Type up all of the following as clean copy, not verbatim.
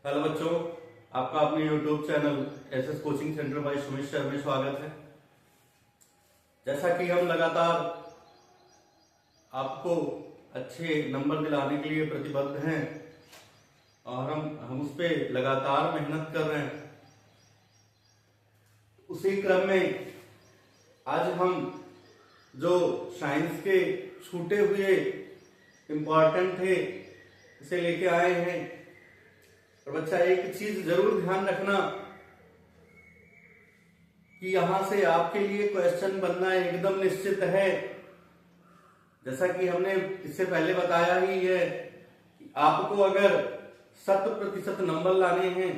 Hello बच्चों, आपका अपने YouTube channel SS coaching centre by Sumit sir में स्वागत है। जैसा कि हम लगातार आपको अच्छे नंबर दिलाने के लिए प्रतिबद्ध हैं और हम उस पर लगातार मेहनत कर रहे हैं। उसी क्रम में आज हम जो साइंस के छूटे हुए इम्पोर्टेंट थे उसे लेके आए हैं। और बच्चा एक चीज जरूर ध्यान रखना कि यहां से आपके लिए क्वेश्चन बनना एकदम निश्चित है। जैसा कि हमने इससे पहले बताया ही है कि आपको अगर 100% नंबर लाने हैं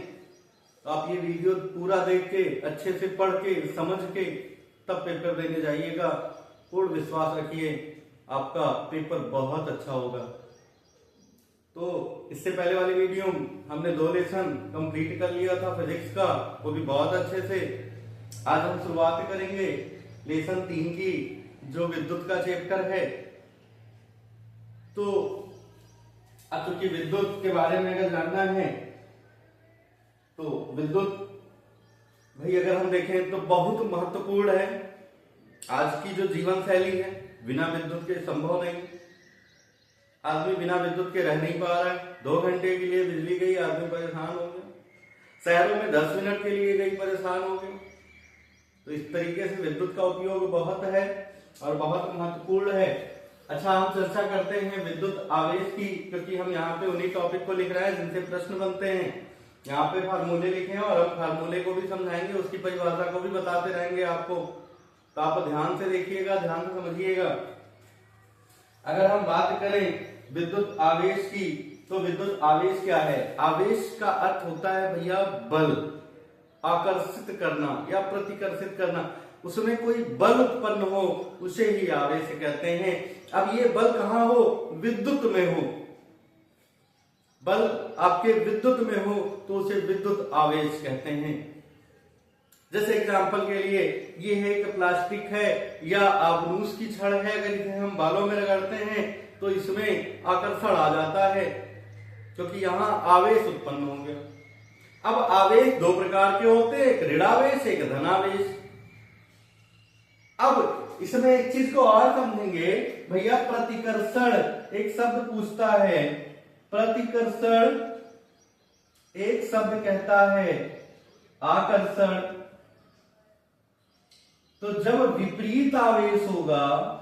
तो आप ये वीडियो पूरा देख के अच्छे से पढ़ के समझ के तब पेपर देने जाइएगा। पूर्ण विश्वास रखिए आपका पेपर बहुत अच्छा होगा। तो इससे पहले वाली वीडियो हमने 2 लेसन कंप्लीट कर लिया था फिजिक्स का, वो भी बहुत अच्छे से। आज हम शुरुआत करेंगे लेसन 3 की, जो विद्युत का चैप्टर है। तो अब चूंकि विद्युत के बारे में अगर जानना है तो विद्युत भाई अगर हम देखें तो बहुत महत्वपूर्ण है। आज की जो जीवन शैली है बिना विद्युत के संभव नहीं। आदमी बिना विद्युत के रह नहीं पा रहा है। 2 घंटे के लिए बिजली गई, आदमी परेशान हो गया। शहरों में 10 मिनट के लिए गई, परेशान हो गए। तो इस तरीके से विद्युत का उपयोग बहुत है और बहुत महत्वपूर्ण है। अच्छा, हम चर्चा करते हैं विद्युत आवेश की, क्योंकि हम यहाँ पे उन्हीं टॉपिक को लिख रहे हैं जिनसे प्रश्न बनते हैं। यहाँ पे फार्मूले लिखे हैं और हम फार्मूले को भी समझाएंगे, उसकी परिभाषा को भी बताते रहेंगे आपको। तो आप ध्यान से देखिएगा, ध्यान से समझिएगा। अगर हम बात करें विद्युत आवेश की, तो विद्युत आवेश क्या है? आवेश का अर्थ होता है भैया बल, आकर्षित करना या प्रतिकर्षित करना। उसमें कोई बल उत्पन्न हो उसे ही आवेश कहते हैं। अब ये बल कहाँ हो? विद्युत में हो। बल आपके विद्युत में हो तो उसे विद्युत आवेश कहते हैं। जैसे एग्जाम्पल के लिए ये है एक प्लास्टिक है या आबनूस की छड़ है, अगर इसे हम बालों में रगड़ते हैं तो इसमें आकर्षण आ जाता है, क्योंकि यहाँ आवेश उत्पन्न हो गया। अब आवेश 2 प्रकार के होते हैं, एक ऋणावेश, एक धनावेश। अब इसमें एक चीज को और समझेंगे भैया, प्रतिकर्षण एक शब्द पूछता है। प्रतिकर्षण एक शब्द कहता है आकर्षण। तो जब विपरीत आवेश होगा,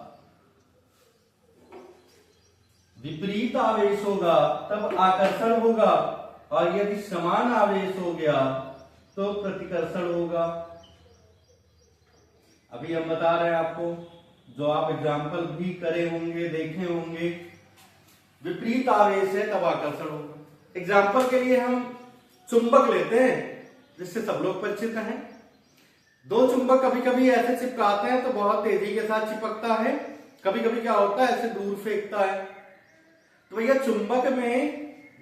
विपरीत आवेश होगा तब आकर्षण होगा, और यदि समान आवेश हो गया तो प्रतिकर्षण होगा। अभी हम बता रहे हैं आपको, जो आप एग्जाम्पल भी करे होंगे, देखे होंगे। विपरीत आवेश है तब आकर्षण होगा। एग्जाम्पल के लिए हम चुंबक लेते हैं, जिससे सब लोग परिचित हैं। 2 चुंबक कभी कभी ऐसे चिपकाते हैं तो बहुत तेजी के साथ चिपकता है, कभी कभी क्या होता है ऐसे दूर फेंकता है। तो भैया चुंबक में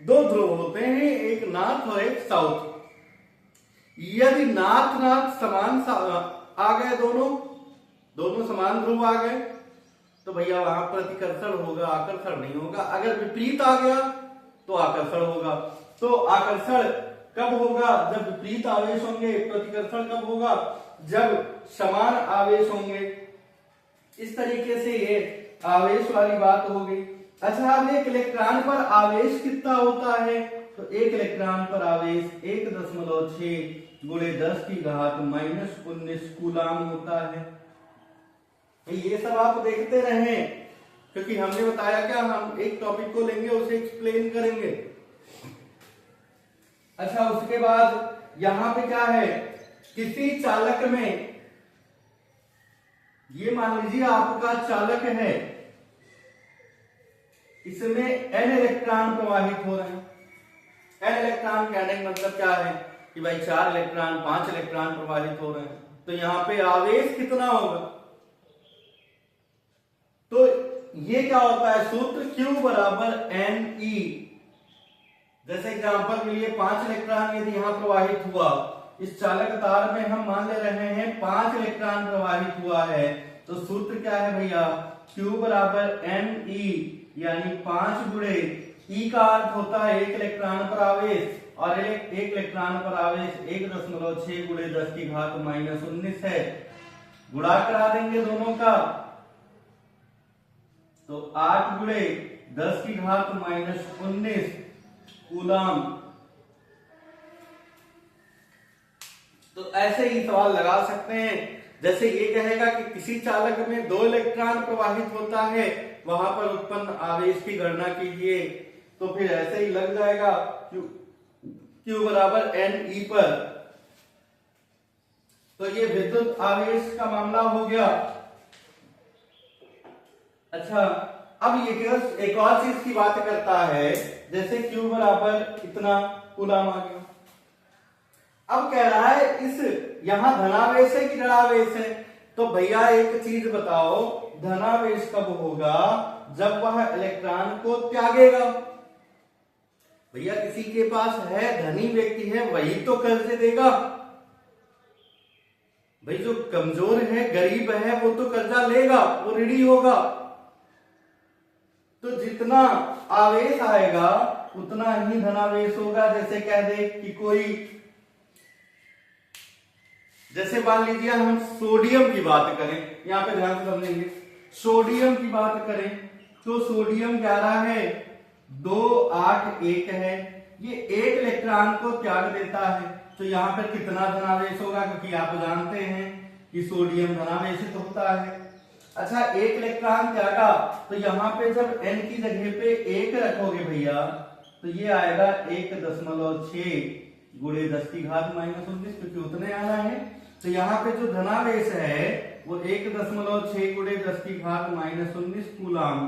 2 ध्रुव होते हैं, एक नॉर्थ और एक साउथ। यदि नॉर्थ नॉर्थ समान आ गए, दोनों समान ध्रुव आ गए, तो भैया वहां प्रतिकर्षण होगा, आकर्षण नहीं होगा। अगर विपरीत आ गया तो आकर्षण होगा। तो आकर्षण कब होगा? जब विपरीत आवेश होंगे। प्रतिकर्षण कब होगा? जब समान आवेश होंगे। इस तरीके से ये आवेश वाली बात हो गई। अच्छा, अब एक इलेक्ट्रॉन पर आवेश कितना होता है? तो एक इलेक्ट्रॉन पर आवेश 1.6 × 10⁻⁻19 कूलाम होता है। ये सब आप देखते रहें, क्योंकि हमने बताया क्या, हम एक टॉपिक को लेंगे, उसे एक्सप्लेन करेंगे। अच्छा, उसके बाद यहां पे क्या है, किसी चालक में, ये मान लीजिए आपका चालक है, इसमें n इलेक्ट्रॉन प्रवाहित हो रहे हैं। n इलेक्ट्रॉन कहने का मतलब क्या है कि भाई 4 इलेक्ट्रॉन 5 इलेक्ट्रॉन प्रवाहित हो रहे हैं। तो यहां पे आवेश कितना होगा? तो ये क्या होता है, सूत्र Q बराबर NE। जैसे एग्जांपल के लिए 5 इलेक्ट्रॉन यदि यहां प्रवाहित हुआ, इस चालक तार में हम मान ले रहे हैं 5 इलेक्ट्रॉन प्रवाहित हुआ है, तो सूत्र क्या है भैया, Q बराबर NE, यानी 5 × ई का अर्थ होता है 1 इलेक्ट्रॉन पर आवेश, और 1 इलेक्ट्रॉन पर आवेश 1.6 गुणे 10 की घात -19 है। गुणा करा देंगे दोनों का, तो 8 गुणे 10 की घात -19 कूलम। तो ऐसे ही सवाल लगा सकते हैं। जैसे ये कहेगा कि किसी चालक में 2 इलेक्ट्रॉन प्रवाहित होता है, वहां पर उत्पन्न आवेश की गणना कीजिए, तो फिर ऐसे ही लग जाएगा Q बराबर NE पर। तो ये विद्युत आवेश का मामला हो गया। अच्छा, अब ये एक और चीज की बात करता है, जैसे Q बराबर इतना कूलम आ गया। अब कह रहा है इस यहां धनावेश है कि ऋणावेश है, तो भैया एक चीज बताओ, धनावेश कब होगा? जब वह इलेक्ट्रॉन को त्यागेगा। भैया किसी के पास है, धनी व्यक्ति है, वही तो कर्ज देगा। भाई जो कमजोर है, गरीब है, वो तो कर्जा लेगा, वो ऋणी होगा। तो जितना आवेश आएगा उतना ही धनावेश होगा। जैसे कह दे कि कोई, जैसे मान लीजिए हम सोडियम की बात करें, यहां पे ध्यान से समझेंगे। सोडियम की बात करें तो सोडियम 11 है, 2 8 1 है, ये 1 इलेक्ट्रॉन को त्याग देता है। तो यहाँ पर कितना धनावेश होगा? क्योंकि आप जानते हैं कि सोडियम धनावेशित होता है। अच्छा, 1 इलेक्ट्रॉन त्यागा, तो यहाँ पे जब n की जगह पे 1 रखोगे भैया, तो ये आएगा 1.6 गुणे 10 की घात -19, क्योंकि उतने आना है। तो यहाँ पे जो धनावेश है वो 1.6 गुणे 10 की घात -19 कूलम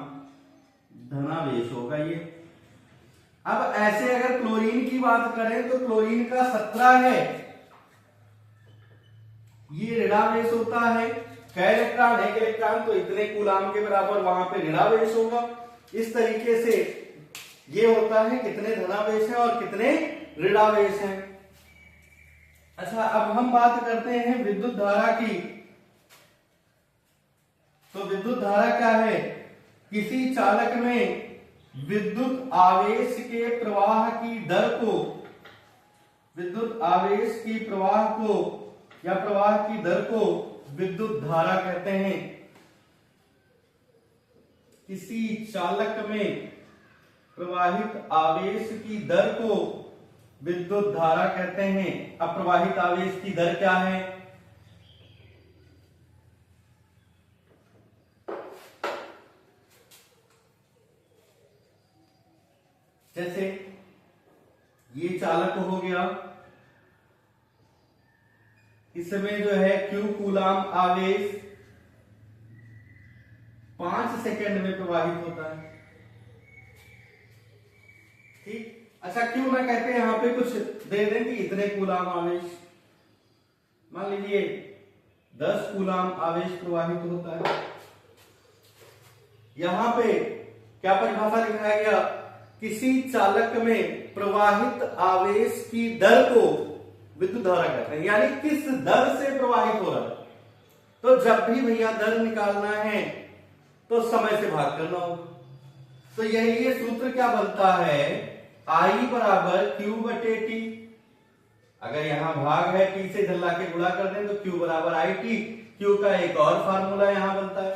धनावेश होगा ये। अब ऐसे अगर क्लोरीन की बात करें तो क्लोरीन का 17 है, ये ऋणावेश होता है। कै इलेक्ट्रॉन? 1 इलेक्ट्रॉन, तो इतने कूलम के बराबर वहां पे ऋणावेश होगा। इस तरीके से ये होता है कितने धनावेश हैं और कितने ऋणावेश हैं। अच्छा, अब हम बात करते हैं विद्युत धारा की। तो विद्युत धारा क्या है? किसी चालक में विद्युत आवेश के प्रवाह की दर को, विद्युत आवेश की प्रवाह को या प्रवाह की दर को विद्युत धारा कहते हैं। किसी चालक में प्रवाहित आवेश की दर को विद्युत धारा कहते हैं। अब प्रवाहित आवेश की दर क्या है? जैसे ये चालक हो गया, इसमें जो है Q कूलम आवेश 5 सेकंड में प्रवाहित होता है। ठीक। अच्छा, क्यों ना कहते हैं यहां पे कुछ दे दें कि इतने कूलम आवेश, मान लीजिए 10 कूलम आवेश प्रवाहित होता है। यहां पे क्या परिभाषा लिखा गया? किसी चालक में प्रवाहित आवेश की दर को विद्युत धारा कहते हैं, यानी किस दर से प्रवाहित हो रहा है। तो जब भी भैया दर निकालना है तो समय से भाग करना होगा। तो यही ये सूत्र क्या बनता है? I बराबर Q बटे T। अगर यहां भाग है T से इधर लाके गुणा कर दें तो Q बराबर IT। Q का एक और फार्मूला यहां बनता है।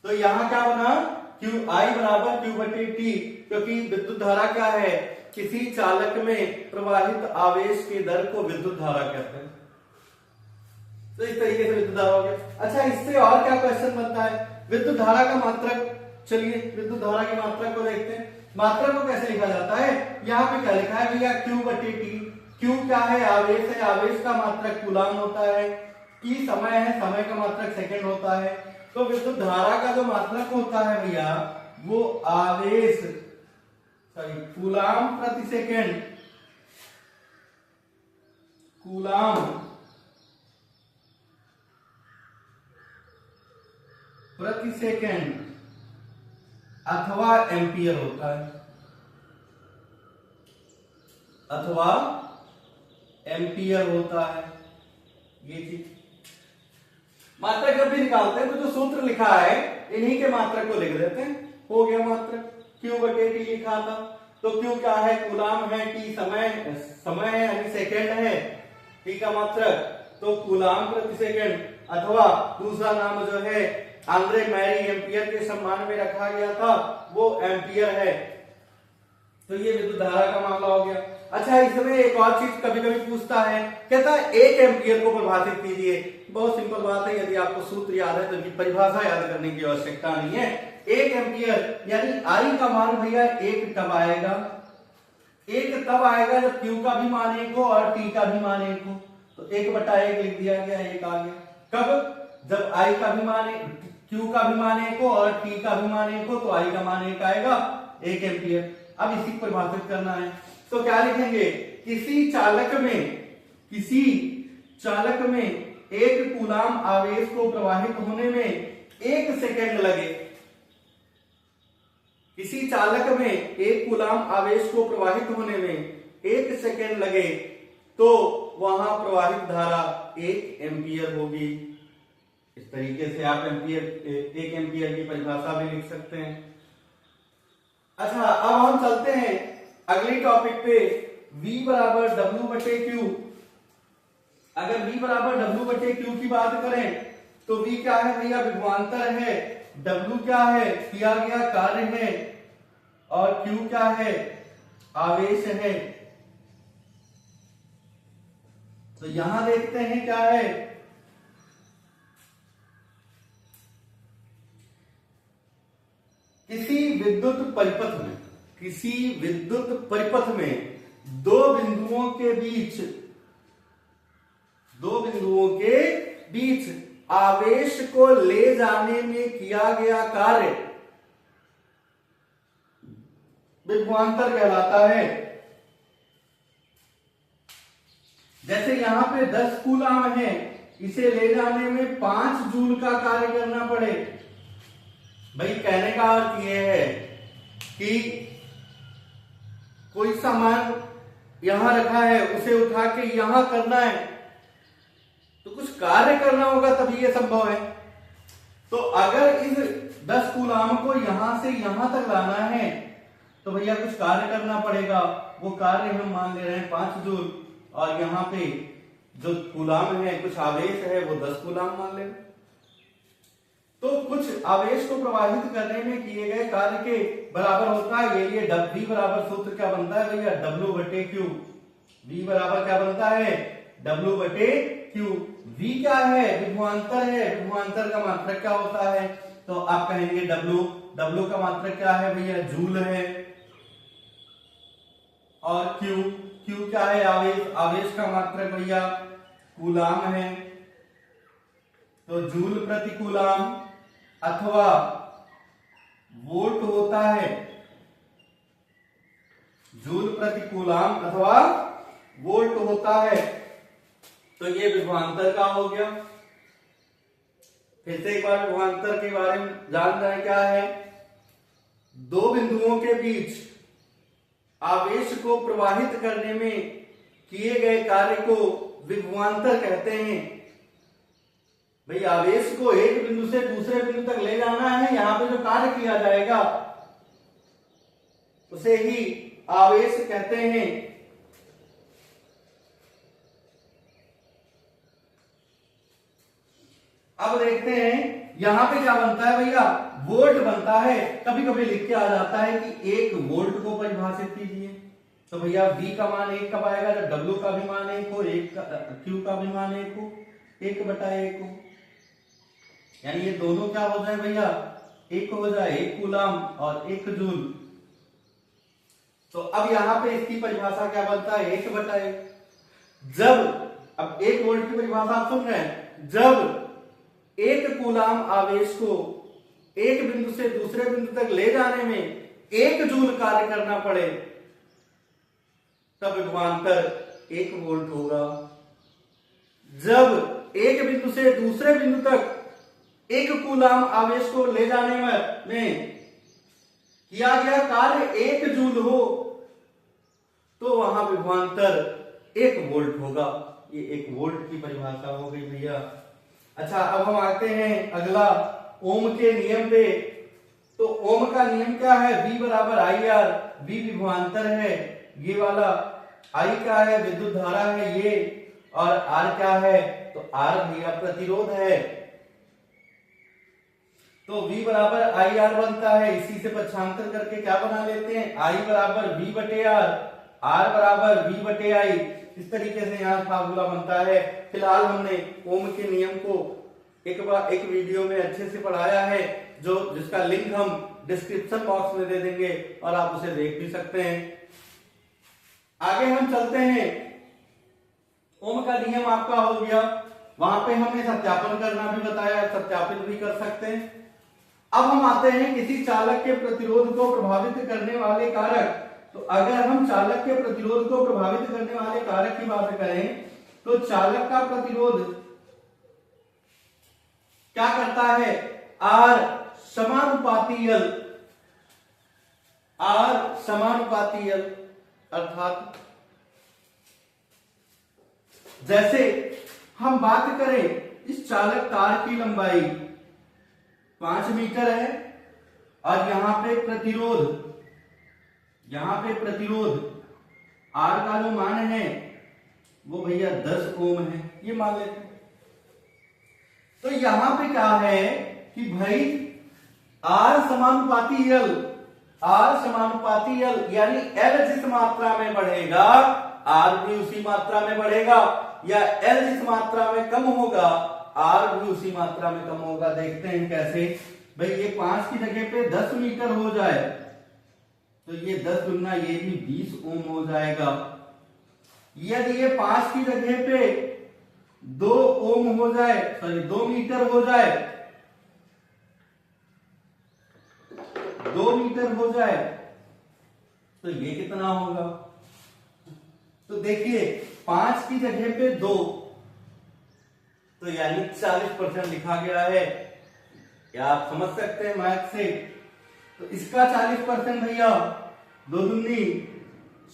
तो यहां क्या बना? I बराबर Q बटे T, क्योंकि विद्युत धारा क्या है? किसी चालक में प्रवाहित आवेश की दर को विद्युत धारा कहते हैं। तो इस तरीके से विद्युत धारा हो गया। अच्छा, इससे और क्या क्वेश्चन बनता है? विद्युत धारा का मात्रक। चलिए विद्युत धारा की मात्रक को देखते हैं। मात्रक को कैसे लिखा जाता है? यहाँ पे क्या लिखा है भैया? Q बटे T। Q क्या है? आवेश है, आवेश का मात्रक कूलम होता है। T समय है, समय का मात्रक सेकंड होता है। तो विद्युत धारा का जो मात्रक होता है भैया, वो आवेश कूलम प्रति सेकंड, कूलम प्रति सेकंड अथवा एम्पियर होता है, अथवा एम्पियर होता है। ये चीज मात्रक जब भी निकालते हैं तो जो सूत्र लिखा है इन्हीं के मात्रक को लिख देते हैं, हो गया मात्रक। Q बटे T लिखा था। तो Q क्या है, कूलाम है, T समय है यानी सेकेंड है, T का मात्रक तो कूलाम प्रति सेकेंड, अथवा दूसरा नाम जो है आंद्रे मैरी एम्पियर के सम्मान में रखा गया था वो एम्पियर है। तो ये विद्युत धारा का मामला हो गया। अच्छा, इसमें एक और चीज कभी कभी पूछता है, कहता है 1 एम्पियर को परिभाषित कीजिए। बहुत सिंपल बात है, यदि आपको सूत्र याद है तो इनकी परिभाषा याद करने की आवश्यकता नहीं है। 1 एम्पियर यानी I का मान भैया 1 कब आएगा, 1 तब आएगा जब Q का भी मान 1 हो और T का भी मान 1 हो। तो 1/1 लिख दिया गया, 1 आ गया। कब, जब I का भी मान Q का भी मान 1 हो और T का भी मान 1 हो तो I का मान 1 आएगा, 1 एम्पियर। अब इसी को परिभाषित करना है, तो क्या लिखेंगे, किसी चालक में 1 कूलाम आवेश को प्रवाहित होने में 1 सेकेंड लगे। किसी चालक में 1 कूलाम आवेश को प्रवाहित होने में 1 सेकेंड लगे तो वहां प्रवाहित धारा 1 एम्पियर होगी। इस तरीके से आप 1 एम्पियर की परिभाषा भी लिख सकते हैं। अच्छा, अब हम चलते हैं अगली टॉपिक पे, V बराबर W बटे Q। अगर V बराबर W बटे Q की बात करें तो V क्या है भैया, विभवांतर है, W क्या है, किया गया कार्य है, और Q क्या है, आवेश है। तो यहां देखते हैं क्या है, किसी विद्युत परिपथ में दो बिंदुओं के बीच आवेश को ले जाने में किया गया कार्य विभवांतर कहलाता है। जैसे यहां पे 10 कूलाम है, इसे ले जाने में 5 जूल का कार्य करना पड़े। भाई कहने का अर्थ यह है कि कोई सामान यहां रखा है, उसे उठा के यहां करना है तो कुछ कार्य करना होगा तभी यह संभव है। तो अगर इस 10 कूलाम को यहां से यहां तक लाना है तो भैया कुछ कार्य करना पड़ेगा। वो कार्य हम मान ले रहे हैं 5 जूल, और यहाँ पे जो कूलाम है, कुछ आवेश है, वो 10 कूलाम मान ले। तो कुछ आवेश को प्रवाहित करने में किए गए कार्य के बराबर होता है ये W बराबर सूत्र क्या बनता है भैया, W बटे Q। V बराबर क्या बनता है, W बटे Q। V क्या है, विभवांतर है, विभवांतर का मात्रक क्या होता है, तो आप कहेंगे W का मात्रक क्या है भैया, जूल है। और Q क्या है, आवेश का मात्रक भैया कूलाम है। तो जूल प्रति कूलाम अथवा वोल्ट होता है, जूल प्रति कूलाम अथवा वोल्ट होता है। तो ये विभवांतर का हो गया। फिर से एक बार विभवांतर के बारे में जान जाए क्या है, दो बिंदुओं के बीच आवेश को प्रवाहित करने में किए गए कार्य को विभवांतर कहते हैं। भाई आवेश को एक बिंदु से दूसरे बिंदु तक ले जाना है, यहां पे जो कार्य किया जाएगा उसे ही आवेश कहते हैं। अब देखते हैं यहां पे क्या बनता है भैया, वोल्ट बनता है। कभी कभी लिख के आ जाता है कि 1 वोल्ट को परिभाषित कीजिए। तो भैया V का मान 1 कब आएगा, जब W का भी मान 1 हो, Q का भी मान 1 हो, 1/1 हो। यानी ये दोनों क्या हो जाए भैया, 1 हो जाए, 1 कूलाम और 1 जूल। तो अब यहां पे इसकी परिभाषा क्या बनता है, 1/1। जब अब 1 वोल्ट की परिभाषा आप सुन रहे हैं, जब 1 कूलाम आवेश को एक बिंदु से दूसरे बिंदु तक ले जाने में 1 जूल कार्य करना पड़े तब विभवांतर 1 वोल्ट होगा। जब एक बिंदु से दूसरे बिंदु तक 1 कूलाम आवेश को ले जाने में किया गया कार्य 1 जूल हो तो वहां विभवांतर 1 वोल्ट होगा। ये 1 वोल्ट की परिभाषा हो गई भैया। अच्छा, अब हम आते हैं अगला ओम के नियम पे। तो ओम का नियम क्या है, V बराबर आई आर, V विभवांतर है ये वाला, I क्या है, विद्युत धारा है ये, और R क्या है, तो R भैया प्रतिरोध है। तो V बराबर आई आर बनता है, इसी से पक्षांतर करके क्या बना लेते हैं, I बराबर V बटे R, R बराबर V बटे I। इस तरीके से यहाँ फार्मूला बनता है। फिलहाल हमने ओम के नियम को एक वीडियो में अच्छे से पढ़ाया है, जिसका लिंक हम डिस्क्रिप्शन बॉक्स में दे देंगे और आप उसे देख भी सकते हैं। आगे हम चलते हैं, ओम का नियम आपका हो गया, वहां पे हमने सत्यापन करना भी बताया, सत्यापित भी कर सकते हैं। अब हम आते हैं किसी चालक के प्रतिरोध को प्रभावित करने वाले कारक। तो अगर हम चालक के प्रतिरोध को प्रभावित करने वाले कारक की बात करें, तो चालक का प्रतिरोध क्या करता है, R समानुपाती L, R समानुपाती L, अर्थात जैसे हम बात करें इस चालक तार की लंबाई 5 मीटर है और यहां पे प्रतिरोध R का जो मान है वो भैया 10 ओम है, ये मान लेते हैं। तो यहां पे क्या है कि भाई R समानुपाती L, यानी L जिस मात्रा में बढ़ेगा R भी उसी मात्रा में बढ़ेगा, या L जिस मात्रा में कम होगा R भी उसी मात्रा में कम होगा। देखते हैं कैसे, भाई ये 5 की जगह पे 10 मीटर हो जाए तो ये 10 गुना ये भी 20 ओम हो जाएगा। यदि ये 5 की जगह पे 2 ओम हो जाए, 2 मीटर हो जाए, 2 मीटर हो जाए तो ये कितना होगा, तो देखिए 5 की जगह पे 2, तो यानी 40% लिखा गया है। क्या आप समझ सकते हैं मैथ से? तो इसका 40% भैया 2 दूनी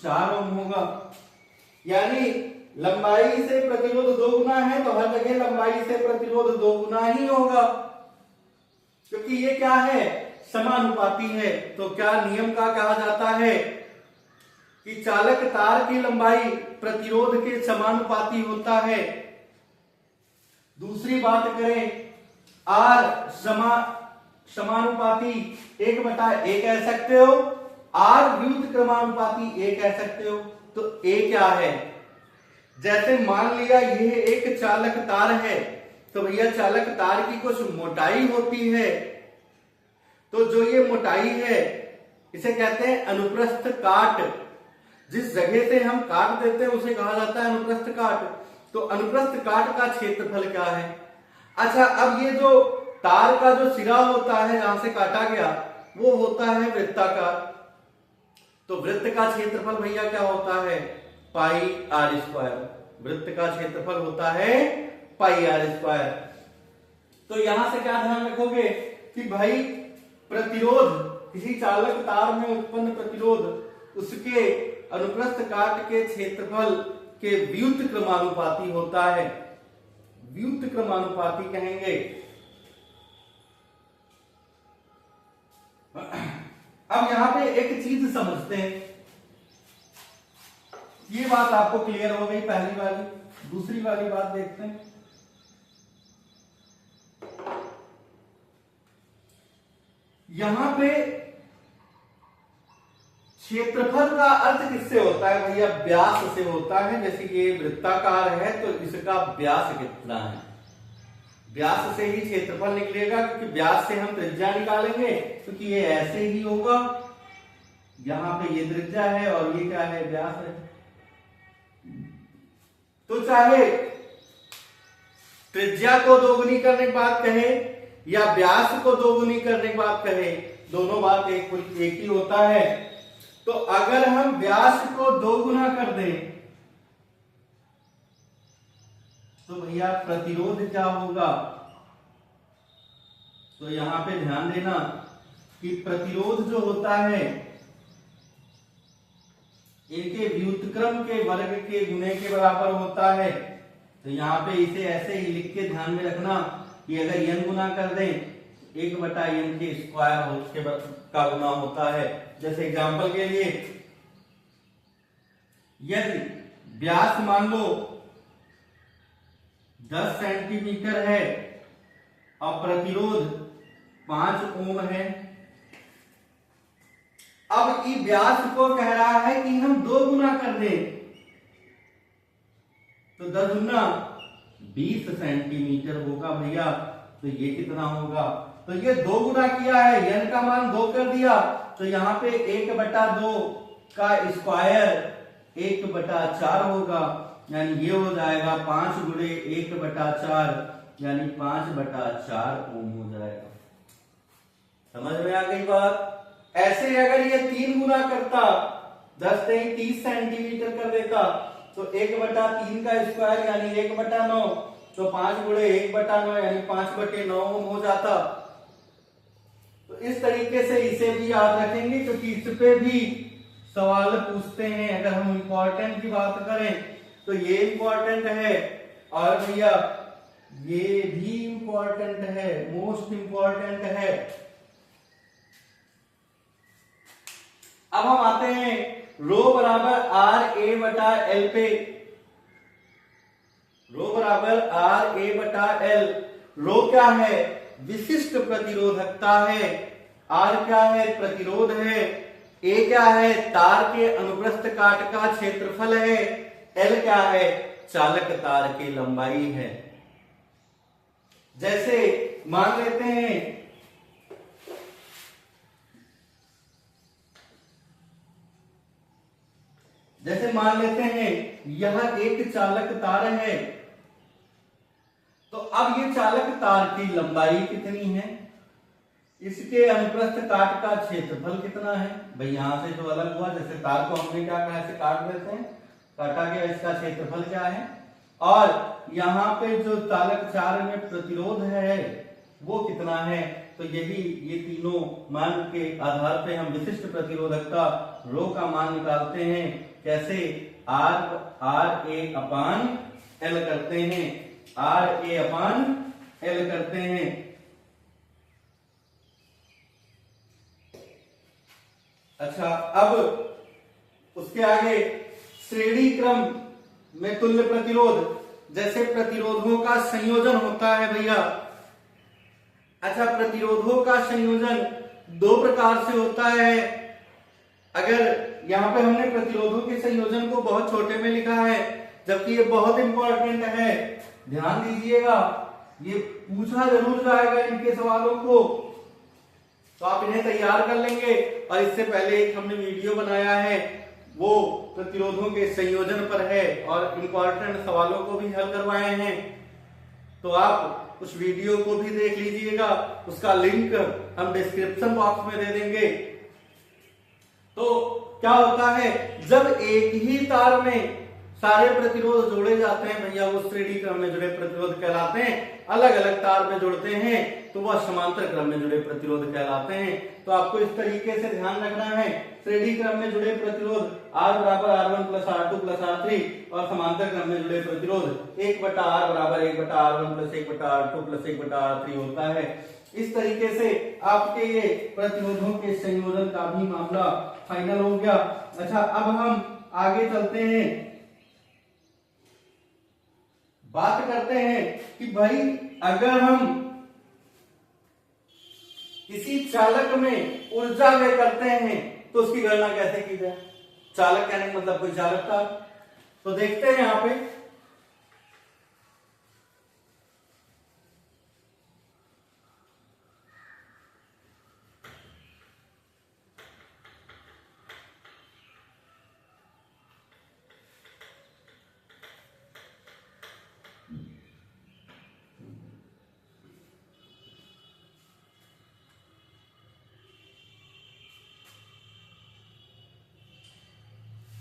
4 ओम होगा, यानी लंबाई से प्रतिरोध 2 गुना है तो हर जगह लंबाई से प्रतिरोध 2 गुना ही होगा, क्योंकि ये क्या है, समानुपाती है। तो क्या नियम का कहा जाता है कि चालक तार की लंबाई प्रतिरोध के समानुपाती होता है। दूसरी बात करें, R समानुपाती 1/A कह सकते हो, R व्युत क्रमानुपाती A कह सकते हो। तो A क्या है, जैसे मान लिया यह एक चालक तार है, तो भैया चालक तार की कुछ मोटाई होती है, तो जो ये मोटाई है इसे कहते हैं अनुप्रस्थ काट। जिस जगह से हम काट देते हैं उसे कहा जाता है अनुप्रस्थ काट। तो अनुप्रस्थ काट का क्षेत्रफल क्या है? अच्छा, अब ये जो तार का जो सिरा होता है जहां से काटा गया वो होता है वृत्ताकार, तो वृत्त का क्षेत्रफल भैया क्या होता है, पाई आर स्क्वायर। वृत्त का क्षेत्रफल होता है पाई आर स्क्वायर। तो यहां से क्या ध्यान रखोगे कि भाई प्रतिरोध, किसी चालक तार में उत्पन्न प्रतिरोध उसके अनुप्रस्थ काट के क्षेत्रफल के व्युत क्रमानुपाती होता है, व्युत क्रमानुपाती कहेंगे। अब यहां पे एक चीज समझते हैं, ये बात आपको क्लियर हो गई पहली वाली। दूसरी वाली बात देखते हैं, यहां पे क्षेत्रफल का अर्थ किससे होता है भैया, व्यास से होता है। जैसे कि ये वृत्ताकार है तो इसका व्यास कितना है, व्यास से ही क्षेत्रफल निकलेगा, क्योंकि व्यास से हम त्रिज्या निकालेंगे, क्योंकि ये ऐसे ही होगा, यहां पे ये त्रिज्या है और ये क्या है, व्यास है। तो चाहे त्रिज्या को दोगुनी करने की बात कहे या व्यास को दोगुनी करने की बात कहे, दोनों बात एक ही होता है। तो अगर हम व्यास को 2 गुना कर दें तो भैया प्रतिरोध क्या होगा, तो यहां पे ध्यान देना कि प्रतिरोध जो होता है इनके व्युत्क्रम के वर्ग के गुणे के बराबर होता है। तो यहां पे इसे ऐसे ही लिख के ध्यान में रखना कि अगर n गुना कर दें 1/n के स्क्वायर का गुना होता है। जैसे एग्जांपल के लिए यदि व्यास मान लो 10 सेंटीमीटर है और प्रतिरोध 5 ओम है। अब इस व्यास को कह रहा है कि हम 2 गुना कर दें, तो 10 गुना 20 सेंटीमीटर होगा भैया। तो ये कितना होगा? तो ये 2 गुना किया है, n का मान 2 कर दिया, तो यहाँ पे 1/2 का स्क्वायर 1/4 होगा, यानी ये हो जाएगा 5 गुणे 1/4, यानी 5/4 ओम हो जाएगा। समझ में आ गई बात? ऐसे अगर ये 3 गुना करता, 10 नहीं 30 सेंटीमीटर कर देता, तो 1/3 का स्क्वायर यानी 1/9, तो 5 गुणे 1/9 यानी 5/9 ओम हो जाता। तो इस तरीके से इसे भी याद रखेंगे, क्योंकि इस पे भी सवाल पूछते हैं। अगर हम इंपॉर्टेंट की बात करें तो ये इंपॉर्टेंट है, और भैया ये भी इंपॉर्टेंट है, मोस्ट इंपॉर्टेंट है। अब हम आते हैं रो बराबर आर ए बटा एल पे। रो बराबर आर ए बटा एल। रो क्या है? विशिष्ट प्रतिरोधकता है। आर क्या है? प्रतिरोध है। ए क्या है? तार के अनुप्रस्थ काट का क्षेत्रफल है। एल क्या है? चालक तार की लंबाई है। जैसे मान लेते हैं यह एक चालक तार है, तो अब ये चालक तार की लंबाई कितनी है, इसके अनुप्रस्थ काट का क्षेत्रफल कितना है। भाई यहां से जो अलग हुआ, जैसे तार को हमने क्या कहा, ऐसे काट देते हैं, काटा गया, इसका क्षेत्रफल क्या है। और यहाँ पे जो चालक तार में प्रतिरोध है वो कितना है। तो यही ये तीनों मान के आधार पे हम विशिष्ट प्रतिरोधकता रो का मान निकालते हैं। कैसे? आर ए अपान एल करते हैं, आर ए अपान एल करते हैं। अच्छा, अब उसके आगे श्रेणी क्रम में तुल्य प्रतिरोध, जैसे प्रतिरोधों का संयोजन होता है भैया। अच्छा, प्रतिरोधों का संयोजन 2 प्रकार से होता है। अगर यहाँ पे हमने प्रतिरोधों के संयोजन को बहुत छोटे में लिखा है, जबकि ये बहुत इंपॉर्टेंट है, ध्यान दीजिएगा, ये पूछा जरूर जाएगा इनके सवालों को, तो आप इन्हें तैयार कर लेंगे। और इससे पहले एक हमने वीडियो बनाया है, वो प्रतिरोधों के संयोजन पर है, और इंपॉर्टेंट सवालों को भी हल करवाए हैं, तो आप उस वीडियो को भी देख लीजिएगा। उसका लिंक हम डिस्क्रिप्शन बॉक्स में दे देंगे। तो क्या होता है, जब एक ही तार में सारे प्रतिरोध जोड़े जाते हैं भैया, वो श्रेणी क्रम में जुड़े प्रतिरोध कहलाते हैं। अलग अलग तार में जुड़ते हैं तो वह समांतर क्रम में जुड़े प्रतिरोध कहलाते हैं। तो आपको इस तरीके से ध्यान रखना है, श्रेणी क्रम में जुड़े प्रतिरोध R बराबर R1 plus R2 plus R3, और समांतर क्रम में जुड़े प्रतिरोध 1/R बराबर 1/R1 plus 1/R2 plus 1/R3 होता है। इस तरीके से आपके ये प्रतिरोधों के संयोजन का भी मामला फाइनल हो गया। अच्छा, अब हम आगे चलते हैं, बात करते हैं कि भाई अगर हम किसी चालक में ऊर्जा व्यय करते हैं तो उसकी गणना कैसे की जाए। चालक कहने का मतलब कोई चालक था, तो देखते हैं यहां पे।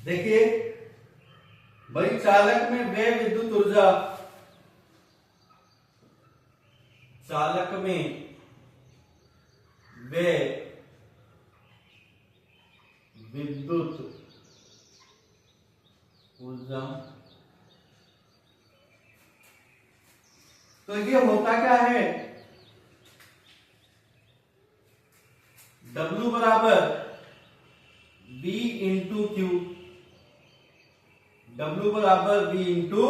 देखिए भाई, चालक में व्यय विद्युत ऊर्जा, चालक में व्यय विद्युत ऊर्जा, तो ये होता क्या है, W बराबर V इंटू क्यू, W बराबर V इंटू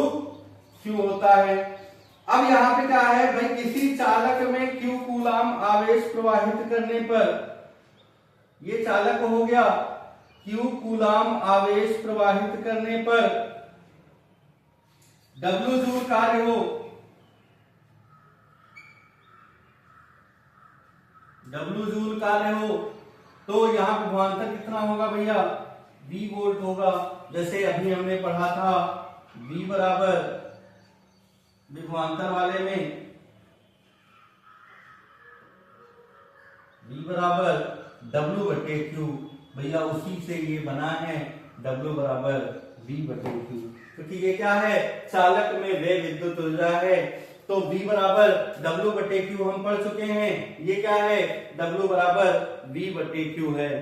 क्यू होता है। अब यहां पे क्या है भाई, किसी चालक में Q कूलाम आवेश प्रवाहित करने पर, ये चालक हो गया, Q कूलाम आवेश प्रवाहित करने पर W जूल कार्य हो, W जूल कार्य हो, तो यहां पे विभवांतर कितना होगा भैया, V वोल्ट होगा। जैसे अभी हमने पढ़ा था V बराबर विभवांतर वाले में V बराबर W बटे Q, भैया उसी से ये बना है W बराबर V बटे Q, क्योंकि ये क्या है, चालक में वे विद्युत ऊर्जा है। तो V बराबर W बटे Q हम पढ़ चुके हैं, ये क्या है, W बराबर V बटे Q है।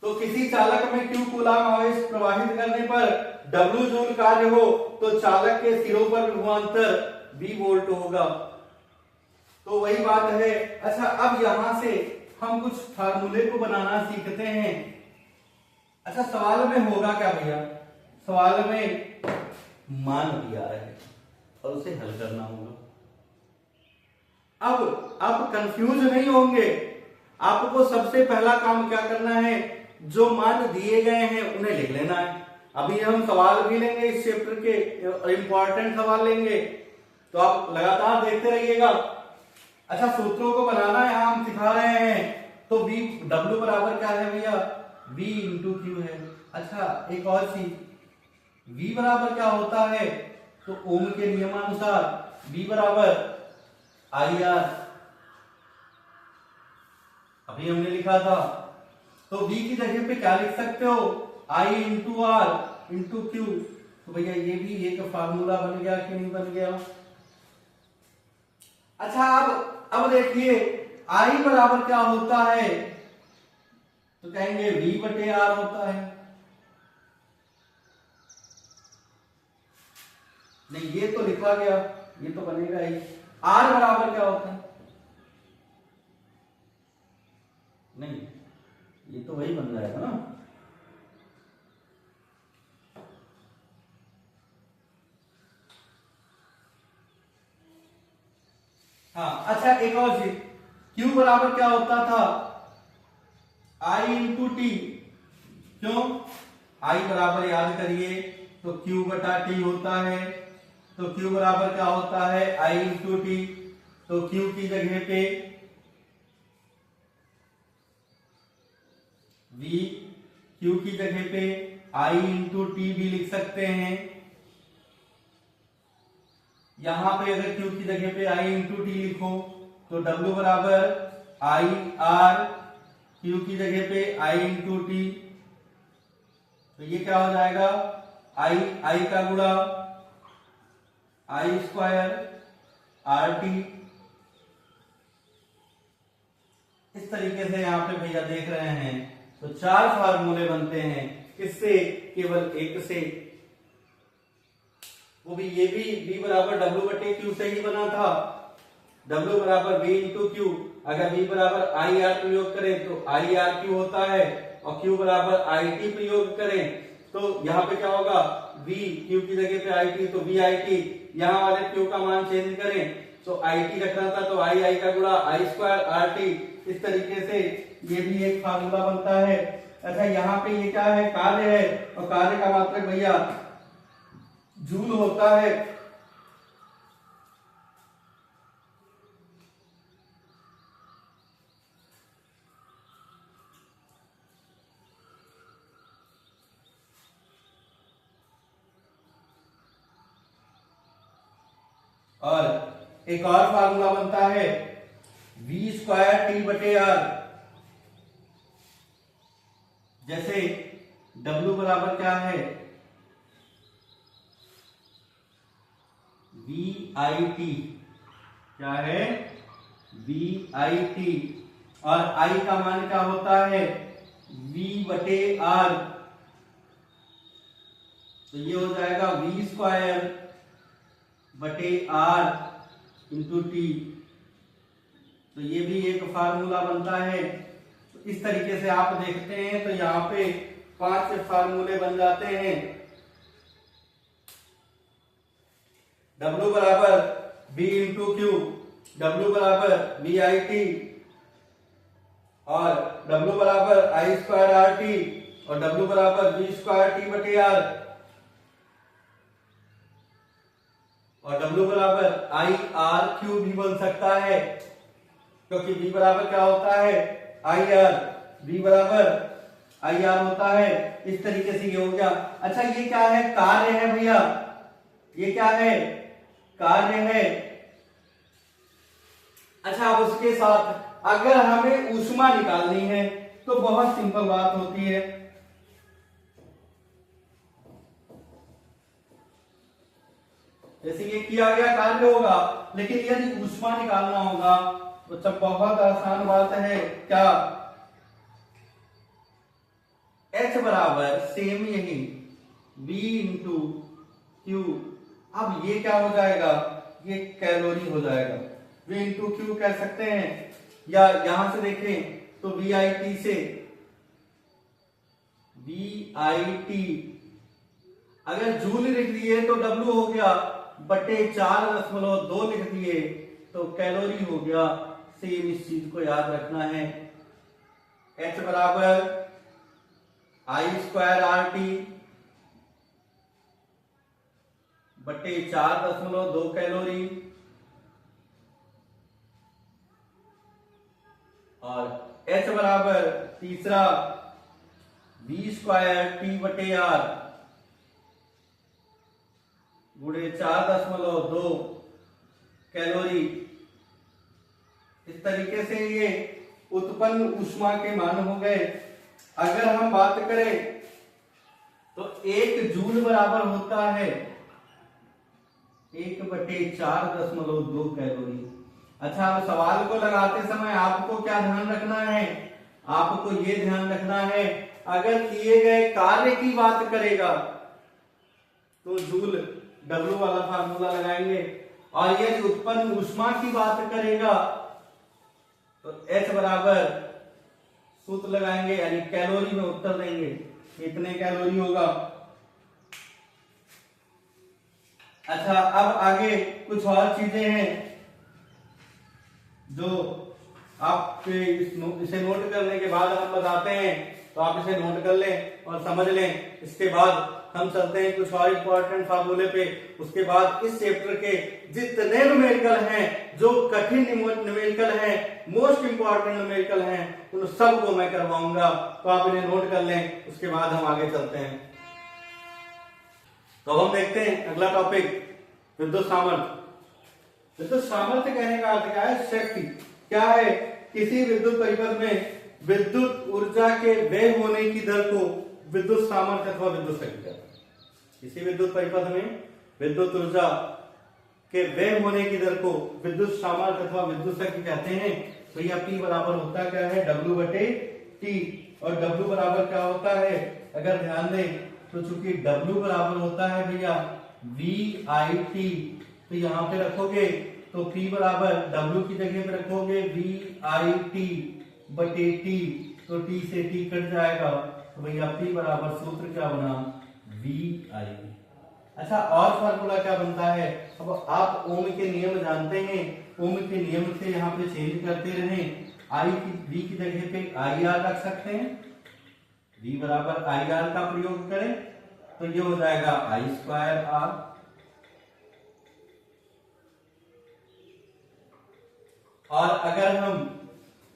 तो किसी चालक में Q कूलाम आवेश प्रवाहित करने पर W जूल कार्य हो, तो चालक के सिरों पर विभवांतर V वोल्ट होगा। तो वही बात है। अच्छा, अब यहां से हम कुछ फार्मूले को बनाना सीखते हैं। अच्छा, सवाल में होगा क्या भैया, सवाल में मान दिया है और उसे हल करना होगा। अब कंफ्यूज नहीं होंगे, आपको सबसे पहला काम क्या करना है, जो मान दिए गए हैं उन्हें लिख लेना है। अभी हम सवाल भी लेंगे इस चैप्टर के, इंपॉर्टेंट सवाल लेंगे, तो आप लगातार देखते रहिएगा। अच्छा, सूत्रों को बनाना यहां हम सिखा रहे हैं। तो V W बराबर क्या है भैया, V इंटू क्यू है। अच्छा, एक और चीज, V बराबर क्या होता है, तो ओम के नियमानुसार V बराबर IR, अभी हमने लिखा था। तो V की जगह पे क्या लिख सकते हो, I into R into Q. तो भैया ये भी एक फार्मूला बन गया कि नहीं बन गया। अच्छा, अब देखिए I बराबर क्या होता है, तो कहेंगे V बटे R होता है। नहीं, ये तो लिखा गया, ये तो बनेगा ही। R बराबर क्या होता है, नहीं, ये तो वही बन जाएगा ना। हाँ, अच्छा, एक और चीज, Q बराबर क्या होता था, I इंटू टी। क्यों, I बराबर याद करिए तो Q बटा T होता है। तो Q बराबर क्या होता है, I इंटू टी। तो Q की जगह पे V, Q की जगह पे I इंटू टी भी लिख सकते हैं। यहां पे अगर Q की जगह पे I इंटू टी लिखो तो W बराबर I R, Q की जगह पे I इंटू टी, तो ये क्या हो जाएगा, I का गुणा I स्क्वायर आर टी। इस तरीके से यहां पे भैया देख रहे हैं, तो 4 फार्मूले बनते हैं। किससे, केवल एक से, वो भी ये भी V बराबर W बटे Q से ही बना था। W बराबर V इंटू क्यू, अगर V बराबर आई आर प्रयोग करें तो आई आर क्यू होता है, और Q बराबर आई टी प्रयोग करें तो यहाँ पे क्या होगा, V, Q की जगह पे आई टी तो V आई टी। यहाँ वाले Q का मान चेंज करें तो आई टी रखना था, तो आई का गुणा आई स्क्वायर आर टी। इस तरीके से ये भी एक फार्मूला बनता है। अच्छा, यहाँ पे ये क्या है, कार्य है, और कार्य का मात्रक भैया जूल होता है। और एक और फार्मूला बनता है V स्क्वायर टी बटे आर। जैसे W बराबर क्या है, वी आई टी, क्या है, वी आई टी, और I का मान क्या होता है, V बटे आर। तो ये हो जाएगा V स्क्वायर बटे आर इंटू टी। तो ये भी एक फार्मूला बनता है। तो इस तरीके से आप देखते हैं तो यहाँ पे 5 फार्मूले बन जाते हैं। W बराबर B इंटू क्यू, W बराबर VIT और W बराबर I स्क्वायर RT और W बराबर V स्क्वायर T बटे R और W बराबर IRQ भी बन सकता है, क्योंकि V बराबर क्या होता है IR, V बराबर IR होता है। इस तरीके से ये हो गया। अच्छा ये क्या है, कार्य है भैया, ये क्या है, कार्य है। अच्छा अब उसके साथ अगर हमें ऊष्मा निकालनी है तो बहुत सिंपल बात होती है। जैसे ये किया गया कार्य होगा, लेकिन यदि ऊष्मा निकालना होगा तो सब बहुत आसान बात है। क्या, H बराबर सेम यही V इंटू क्यू। अब ये क्या हो जाएगा, ये कैलोरी हो जाएगा। V इंटू क्यू कह सकते हैं, या यहां से देखें तो VIT से VIT अगर जूल लिख दिए तो W हो गया बटे 4.2 लिख दिए तो कैलोरी हो गया। सेम इस चीज को याद रखना है। H बराबर I स्क्वायर RT बटे 4.2 कैलोरी और H बराबर तीसरा V स्क्वायर T बटे R गुणे 4.2 कैलोरी। इस तरीके से ये उत्पन्न ऊष्मा के मान हो गए। अगर हम बात करें तो 1 जूल बराबर होता है 1/4.2 कैलोरी। अच्छा अब सवाल को लगाते समय आपको क्या ध्यान रखना है, आपको ये ध्यान रखना है अगर किए गए कार्य की बात करेगा तो जूल W वाला फार्मूला लगाएंगे, और यदि उत्पन्न ऊष्मा की बात करेगा तो H बराबर सूत्र लगाएंगे, यानी कैलोरी में उत्तर देंगे कितने कैलोरी होगा। अच्छा अब आगे कुछ और चीजें हैं जो आप इसे नोट करने के बाद हम बताते हैं, तो आप इसे नोट कर लें और समझ लें। इसके बाद हम चलते हैं कुछ और इंपॉर्टेंट फार्मूले पे। उसके बाद इस चैप्टर के जितने न्यूमेरिकल हैं, जो कठिन न्यूमेरिकल हैं, मोस्ट इंपॉर्टेंट न्यूमेरिकल हैं, उन सब को मैं करवाऊंगा, तो आप इन्हें नोट कर लें। उसके बाद हम आगे चलते हैं। तो हम देखते हैं अगला टॉपिक, विद्युत सामर्थ्य। विद्युत सामर्थ्य कहने का अर्थ क्या है, शक्ति। क्या है, किसी विद्युत परिपथ में विद्युत ऊर्जा के व्यय होने की दर को विद्युत सामर्थ्य अथवा विद्युत शक्ति कहते हैं। किसी विद्युत परिपथ में विद्युत ऊर्जा के व्यय होने की दर को विद्युत सामर्थ्य अथवा विद्युत शक्ति कहते हैं। तो यह P बराबर होता क्या है, W बटे T, और W बराबर क्या होता है, अगर ध्यान दें तो चूंकि W बराबर होता है भैया VIT, तो यहाँ पे रखोगे तो P बराबर W की जगह पे रखोगे VIT बटे T, तो T से T कट जाएगा, तो भैया P बराबर सूत्र क्या बना, VI। अच्छा और फार्मूला क्या बनता है, अब आप ओम के नियम जानते हैं, ओम के नियम से यहाँ पे चेंज करते रहें। V की जगह पे IR रख सकते हैं, V बराबर IR का प्रयोग करें तो ये हो जाएगा I स्क्वायर R। और अगर हम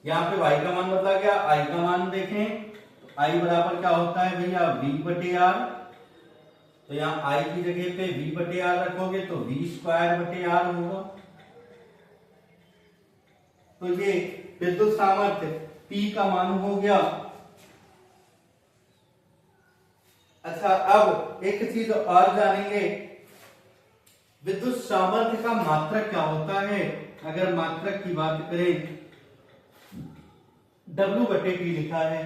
यहाँ पे y का मान बदला गया, I का मान देखें तो I बराबर क्या होता है भैया V बटे R, तो यहाँ I की जगह पे V बटे R रखोगे तो V स्क्वायर बटे R होगा। तो ये विद्युत सामर्थ्य P का मान हो गया। अच्छा अब एक चीज और जानेंगे, विद्युत सामर्थ्य का मात्रक क्या होता है। अगर मात्रक की बात करें, W बटे T लिखा है,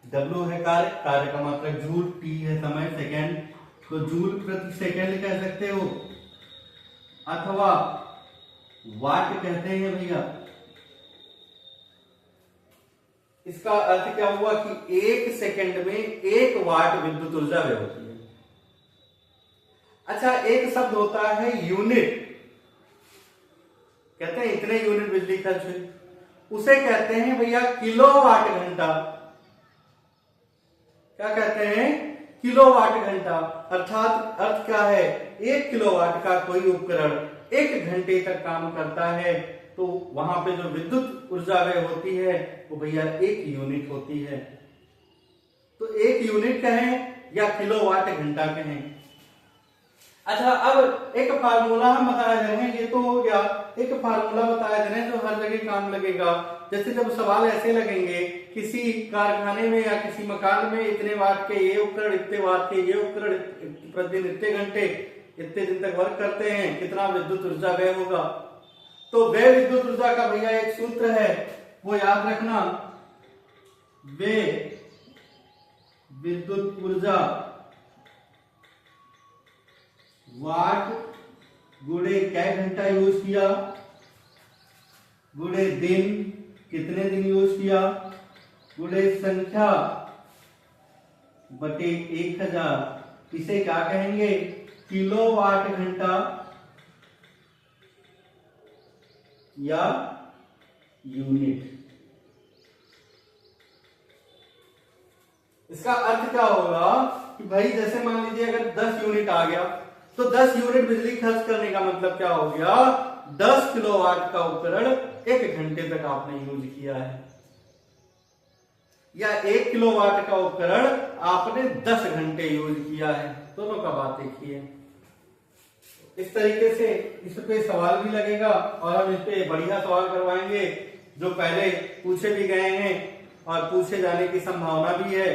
W है कार्य, कार्य का मात्रक जूल, T है समय सेकंड, तो जूल प्रति सेकंड कह सकते हो अथवा वाट कहते हैं भैया। इसका अर्थ क्या हुआ कि 1 सेकंड में 1 वाट विद्युत ऊर्जा व्यय होती है। अच्छा, एक शब्द होता है यूनिट, कहते हैं इतने यूनिट बिजली खर्च हुई, उसे कहते हैं भैया किलोवाट घंटा। क्या कहते हैं? किलोवाट घंटा। अर्थात अर्थ क्या है, 1 किलोवाट का कोई उपकरण 1 घंटे तक काम करता है तो वहां पे जो विद्युत ऊर्जा व्यय होती है वो भैया 1 यूनिट होती है। तो 1 यूनिट कहें या किलोवाट घंटा कहें। अच्छा, अब एक फार्मूला हम बताया जा रहे हैं, ये तो हो गया, एक फार्मूला बताया जा रहे हैं जो हर जगह काम लगेगा। जैसे जब सवाल ऐसे लगेंगे, किसी कारखाने में या किसी मकान में इतने वाट के ये उपकरण, इतने वाट के ये उपकरण प्रतिदिन इतने घंटे इतने दिन तक वर्क करते हैं, कितना विद्युत ऊर्जा व्यय होगा। तो व्यय विद्युत ऊर्जा का भैया एक सूत्र है, वो याद रखना, व्यय विद्युत ऊर्जा वाट गुणे क्या घंटा यूज किया, गुणे दिन कितने दिन यूज किया, गुणे संख्या बटे 1000। इसे क्या कहेंगे? किलोवाट घंटा या यूनिट। इसका अर्थ क्या होगा कि भाई जैसे मान लीजिए अगर 10 यूनिट आ गया तो 10 यूनिट बिजली खर्च करने का मतलब क्या हो गया, 10 किलोवाट का उपकरण 1 घंटे तक आपने यूज किया है, या 1 किलोवाट का उपकरण आपने 10 घंटे यूज किया है। दोनों का बात देखिए। इस तरीके से इस पे सवाल भी लगेगा और हम इस पे बढ़िया सवाल करवाएंगे जो पहले पूछे भी गए हैं और पूछे जाने की संभावना भी है।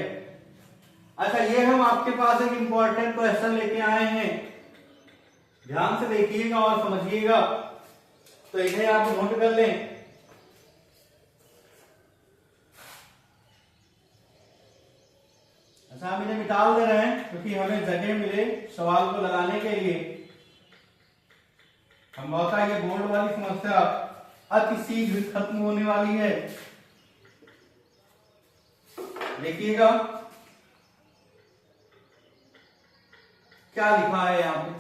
अच्छा, ये हम आपके पास एक इंपॉर्टेंट क्वेश्चन लेके आए हैं, ध्यान से देखिएगा और समझिएगा, तो इन्हें आप नोट कर लें। अच्छा, हम इन्हें मिटा दे रहे हैं क्योंकि हमें जगह मिले सवाल को लगाने के लिए। संभवतः ये बोर्ड वाली समस्या अति शीघ्र खत्म होने वाली है। देखिएगा क्या लिखा है यहाँ पे,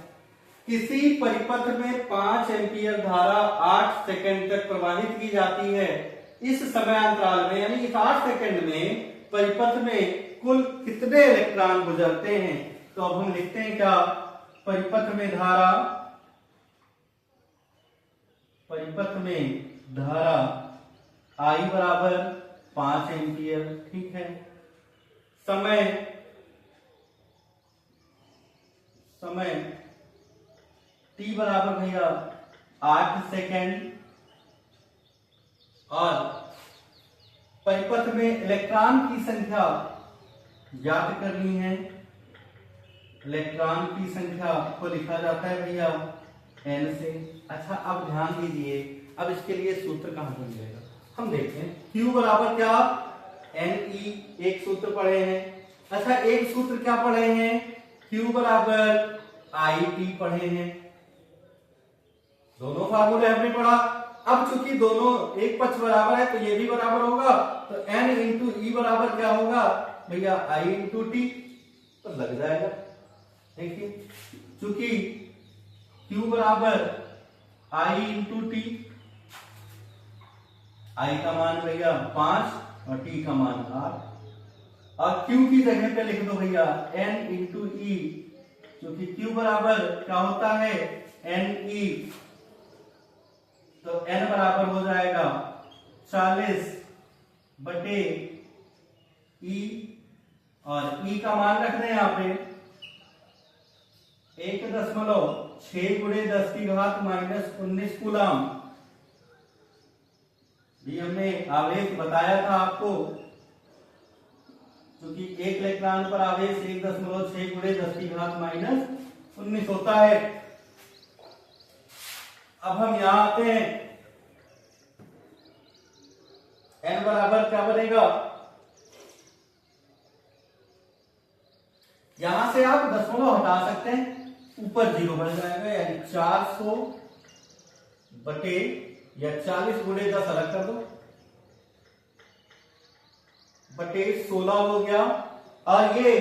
किसी परिपथ में 5 एम्पीयर धारा 8 सेकंड तक प्रवाहित की जाती है। इस समयांतराल में यानी इस 8 सेकंड में परिपथ में कुल कितने इलेक्ट्रॉन गुजरते हैं। तो अब हम लिखते हैं क्या, परिपथ में धारा I बराबर 5 एम्पीयर, ठीक है। समय t बराबर भैया 8 सेकेंड, और परिपथ में इलेक्ट्रॉन की संख्या ज्ञात करनी है। इलेक्ट्रॉन की संख्या को लिखा जाता है भैया n से। अच्छा, अब ध्यान दीजिए, अब इसके लिए सूत्र कहां से मिलेगा हम देखते हैं। Q बराबर क्या, Ne, एक सूत्र पढ़े हैं। अच्छा, एक सूत्र क्या पढ़े हैं, Q बराबर IT पढ़े हैं। दोनों फार्मूले हमने पढ़ा। अब चूंकि दोनों एक पक्ष बराबर है तो ये भी बराबर होगा, तो N इंटू E बराबर क्या होगा भैया I इंटू T, तो लग जाएगा। देखिए, चूंकि Q बराबर I इंटू T, I का मान भैया 5 और T का मान 8, और Q की जगह पे लिख दो भैया N इंटू E, क्योंकि Q बराबर क्या होता है Ne, तो N बराबर हो जाएगा 40 बटे E, और E का मान रख दें यहाँ पे 1.6 गुणे 10 की घात माइनस 19 कूलम। ये हमने आवेश बताया था आपको, क्योंकि एक इलेक्ट्रॉन पर आवेश 1.6 गुणे 10 की घात माइनस 19 होता है। अब हम यहां आते हैं, n बराबर क्या बनेगा, यहां से आप दशमलव हटा सकते हैं, ऊपर 0 बन जाएगा, यानी 400 बटे या 40 गुणे 10 अलग कर दो, बटे 16 हो गया। और ये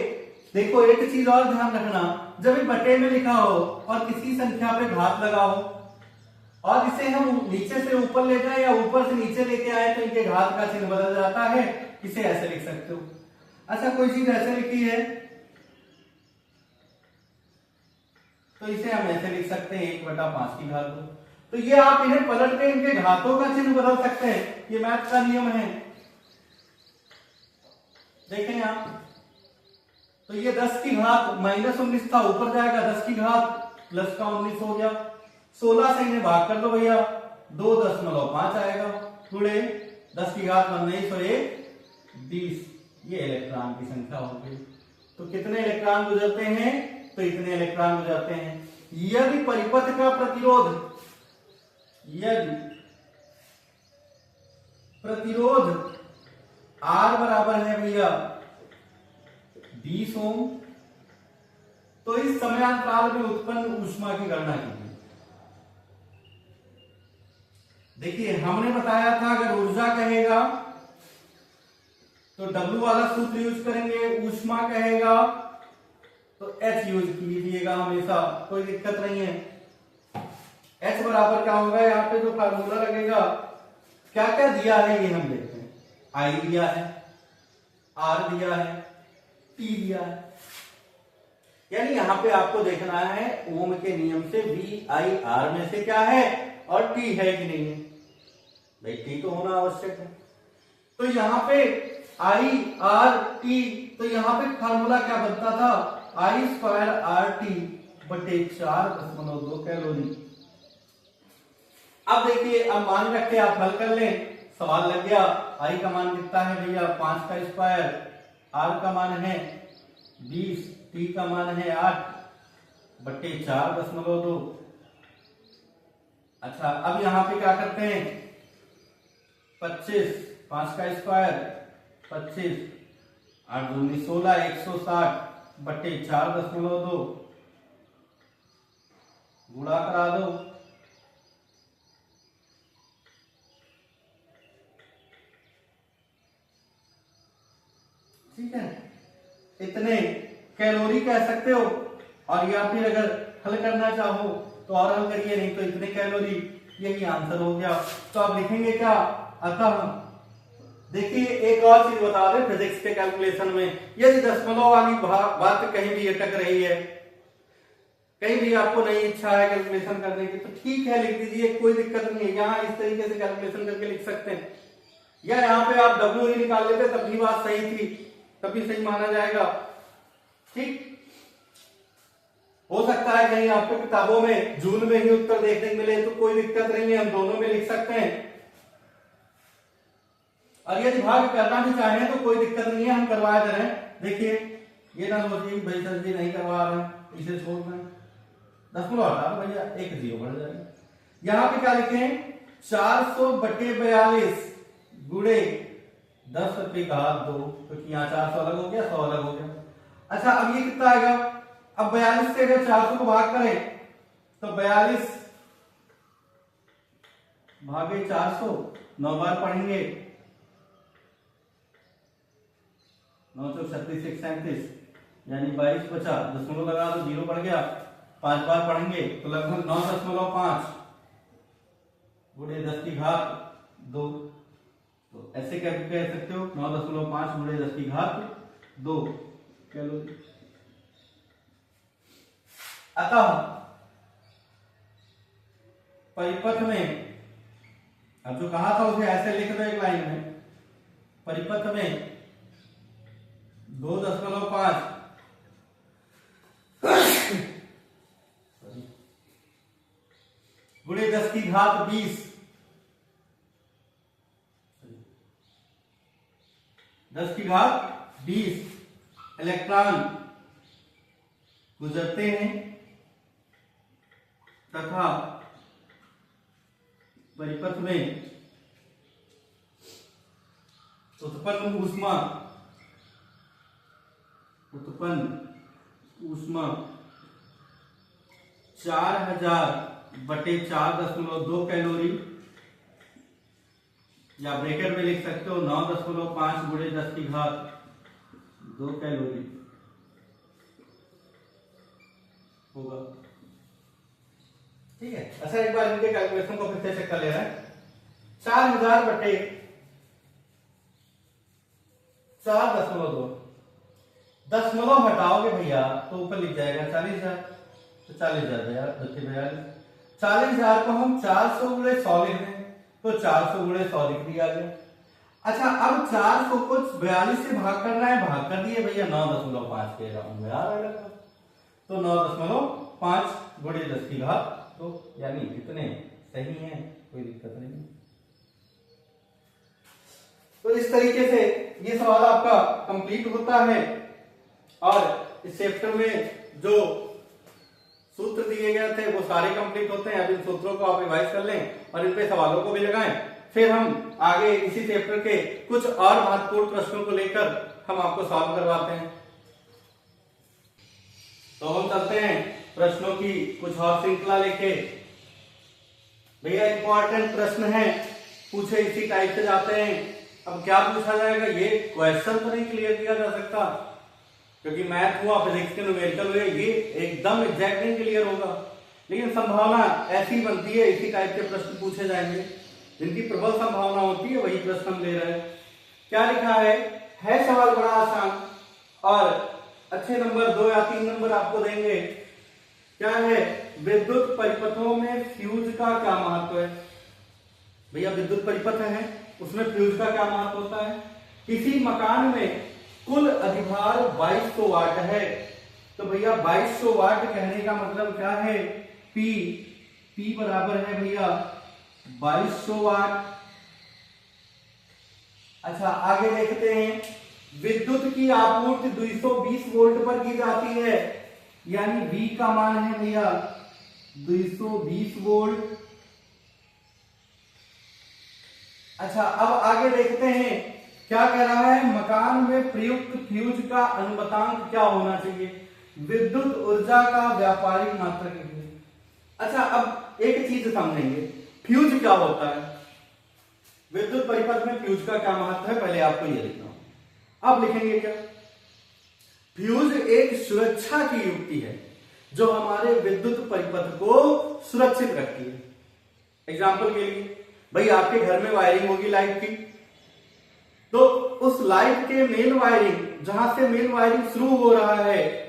देखो एक चीज और ध्यान रखना, जब ये बटे में लिखा हो और किसी संख्या पे घात लगा हो और इसे हम नीचे से ऊपर ले जाए या ऊपर से नीचे लेके आए तो इनके घात का चिन्ह बदल जाता है। इसे ऐसे लिख सकते हो। अच्छा कोई चीज ऐसे लिखी है तो इसे हम ऐसे लिख सकते हैं 1/5 की घात 2। तो ये आप इन्हें पलट के इनके घातों का चिन्ह बदल सकते हैं, ये मैथ का नियम है। देखें आप, तो ये 10 की घात -19 था, ऊपर जाएगा 10 की घात प्लस का 19 हो गया। 16 से इन्हें भाग कर दो भैया, 2.5 आएगा, गुणे 10 की घात 19 और 20, ये इलेक्ट्रॉन की संख्या होगी। तो कितने इलेक्ट्रॉन गुजरते हैं, तो इतने इलेक्ट्रॉन गुजरते हैं। यदि परिपथ का प्रतिरोध, यदि प्रतिरोध R बराबर है भैया 20 ओम, तो इस समयांतराल में उत्पन्न ऊष्मा की गणना कीजिए। देखिए हमने बताया था अगर ऊर्जा कहेगा तो W वाला सूत्र यूज करेंगे, ऊष्मा कहेगा तो H यूज कीजिएगा हमेशा, कोई दिक्कत नहीं है। H बराबर क्या होगा, यहाँ पे जो फार्मूला लगेगा, क्या क्या दिया है ये हम देखते हैं। I दिया है, R दिया है, T दिया है, यानी यहां पे आपको देखना है ओम के नियम से VIR में से क्या है और T है कि नहीं है। भाई T तो होना आवश्यक है। तो यहाँ पे IRT, तो यहाँ पे फार्मूला क्या बनता था, I2RT बटे 4.2 कैलोरी। अब देखिए, अब मान रख के आप हल कर लें, सवाल लग गया। I का मान कितना है भैया 5 का स्क्वायर, R का मान है 20, T का मान है 8 बटे 4.2। अच्छा अब यहां पे क्या करते हैं, 25, 5 का स्क्वायर 25, 8 दूनी 16, 160 बटे 4.2, गुणा करा दो। ठीक है, इतने कैलोरी कह सकते हो, और या फिर अगर हल करना चाहो तो और हल करिए, नहीं तो इतने कैलोरी, यही आंसर हो गया। तो आप लिखेंगे क्या, अतः देखिए एक और चीज बता दें फिजिक्स के कैलकुलेशन में, यदि दशमलव वाली बात कहीं भी अटक रही है, कहीं भी आपको नहीं इच्छा है कैलकुलेशन करने की, तो ठीक है लिख दीजिए, कोई दिक्कत नहीं है। यहाँ इस तरीके से कैलकुलेशन करके लिख सकते हैं, या यहाँ पे आप W ही निकाल लेते तब भी बात सही थी, तभी सही माना जाएगा। ठीक, हो सकता है कहीं आपको किताबों में जून में ही उत्तर देखने को मिले, तो कोई दिक्कत नहीं है, हम दोनों में लिख सकते हैं। और यदि भाग करना भी चाहें तो कोई दिक्कत नहीं है, हम करवा दे रहे हैं। देखिए ये ना सोचिए भाई सर जी नहीं करवा रहे हैं, इसे छोड़ दें, 10 हटा दो भैया, एक 0 बढ़ जाएगा। यहां पे क्या लिखें, 400 बटे 42 गुणे 10 की घात 2, क्योंकि यहाँ 400 अलग हो गया, 100 अलग हो गया। अच्छा अब ये कितना आएगा, अब 42 से अगर 400 को भाग करें तो 42 भागे 400, 9 बार पढ़ेंगे, 9 चौक 36, 137, यानी 22 बचा, दशमलव लगा दो 0 बढ़ गया, 5 बार पढ़ेंगे तो लगभग 9.5 गुणे 10 की घात 2। तो ऐसे क्या कह सकते हो, 9.5 गुणे 10 की घात 2 कैलोरी। अतः परिपथ में, अब जो कहा था उसे ऐसे लिख दो एक लाइन में, परिपथ में 2.5 गुणे 10 की घात 20, 10 की घात 20 इलेक्ट्रॉन गुजरते हैं तथा परिपथ में उत्पन्न ऊष्मा 4000 बटे 4.2 कैलोरी या ब्रैकेट में लिख सकते हो 9.5 गुणे 10 की घात 2 कैलोरी होगा। ठीक है। अच्छा, एक बार इनके कैलकुलेशन को फिर से चेक कर ले रहे हैं। 4000 बटे 4.2 दशमलव हटाओगे भैया तो ऊपर लिख जाएगा 40,000, तो 40,000 यार 40,000 को हम 400 गुणे 100 लिख दें तो 400 गुणे 100 लिख दिया गया। अच्छा, अब 400 को 42 से भाग करना है, भाग कर दिए भैया 9.5 के राउंड में आ रहा है, तो 9.5 गुणे 10 की घात तो यानी कितने सही है, कोई दिक्कत नहीं। तो इस तरीके से ये सवाल आपका कंप्लीट होता है और इस चैप्टर में जो सूत्र दिए गए थे वो सारे कंप्लीट होते हैं। अब इन सूत्रों को आप रिवाइज कर लें और इन पे सवालों को भी लगाएं, फिर हम आगे इसी चैप्टर के कुछ और महत्वपूर्ण प्रश्नों को लेकर हम आपको सॉल्व करवाते हैं। तो हम चलते हैं प्रश्नों की कुछ और श्रृंखला लेके। भैया इंपॉर्टेंट प्रश्न है, पूछे इसी टाइप से जाते हैं। अब क्या पूछा जाएगा, ये क्वेश्चन तो नहीं क्लियर किया जा सकता क्योंकि मैथ हुआ, फिजिक्स के न्यूमेरिकल हुए, ये एकदम एग्जैक्ट नहीं क्लियर होगा, लेकिन संभावना ऐसी बनती है इसी टाइप के प्रश्न पूछे जाएंगे। जिनकी प्रबल संभावना होती है वही प्रश्न हम ले रहे हैं। क्या लिखा है सवाल बड़ा आसान और अच्छे नंबर 2 या 3 नंबर आपको देंगे। क्या है, विद्युत परिपथों में फ्यूज का क्या महत्व है। भैया विद्युत परिपथ है, उसमें फ्यूज का क्या महत्व होता है। किसी मकान में कुल अधिभार 2200 वाट है, तो भैया 2200 वाट कहने का मतलब क्या है, P बराबर है भैया 2200 वाट। अच्छा, आगे देखते हैं, विद्युत की आपूर्ति 220 वोल्ट पर की जाती है, यानी V का मान है भैया 220 वोल्ट। अच्छा, अब आगे देखते हैं क्या कह रहा है, मकान में प्रयुक्त फ्यूज का अनुपातांक क्या होना चाहिए, विद्युत ऊर्जा का व्यापारिक मात्रा के लिए। अच्छा, अब एक चीज समझेंगे, फ्यूज क्या होता है, विद्युत परिपथ में फ्यूज का क्या महत्व है, पहले आपको ये लिखना हो। अब लिखेंगे क्या, फ्यूज एक सुरक्षा की युक्ति है जो हमारे विद्युत परिपथ को सुरक्षित रखती है। एग्जाम्पल के लिए, भाई आपके घर में वायरिंग होगी लाइट की, तो उस लाइट के मेन वायरिंग, जहां से मेन वायरिंग शुरू हो रहा है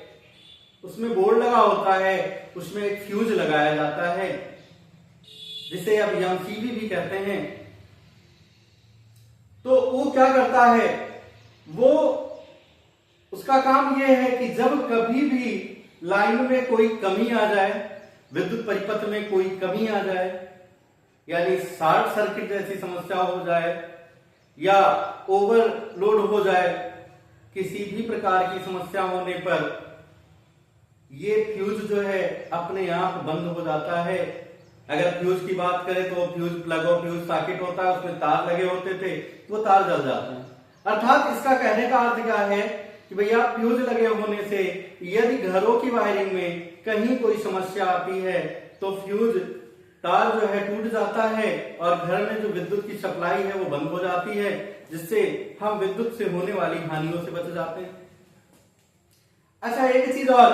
उसमें बोर्ड लगा होता है, उसमें एक फ्यूज लगाया जाता है जिसे अब एमसीबी भी कहते हैं। तो वो क्या करता है, वो उसका काम यह है कि जब कभी भी लाइन में कोई कमी आ जाए, विद्युत परिपथ में कोई कमी आ जाए, यानी शॉर्ट सर्किट जैसी समस्या हो जाए या ओवरलोड हो जाए, किसी भी प्रकार की समस्या होने पर ये फ्यूज जो है अपने आप बंद हो जाता है। अगर फ्यूज की बात करें तो फ्यूज प्लग और फ्यूज सॉकेट होता है, उसमें तार लगे होते थे, वो तार जल जाते हैं। अर्थात इसका कहने का अर्थ क्या है कि भैया फ्यूज लगे होने से यदि घरों की वायरिंग में कहीं कोई समस्या आती है तो फ्यूज तार जो है टूट जाता है और घर में जो विद्युत की सप्लाई है वो बंद हो जाती है, जिससे हम विद्युत से होने वाली हानियों से बच जाते हैं। अच्छा, एक चीज और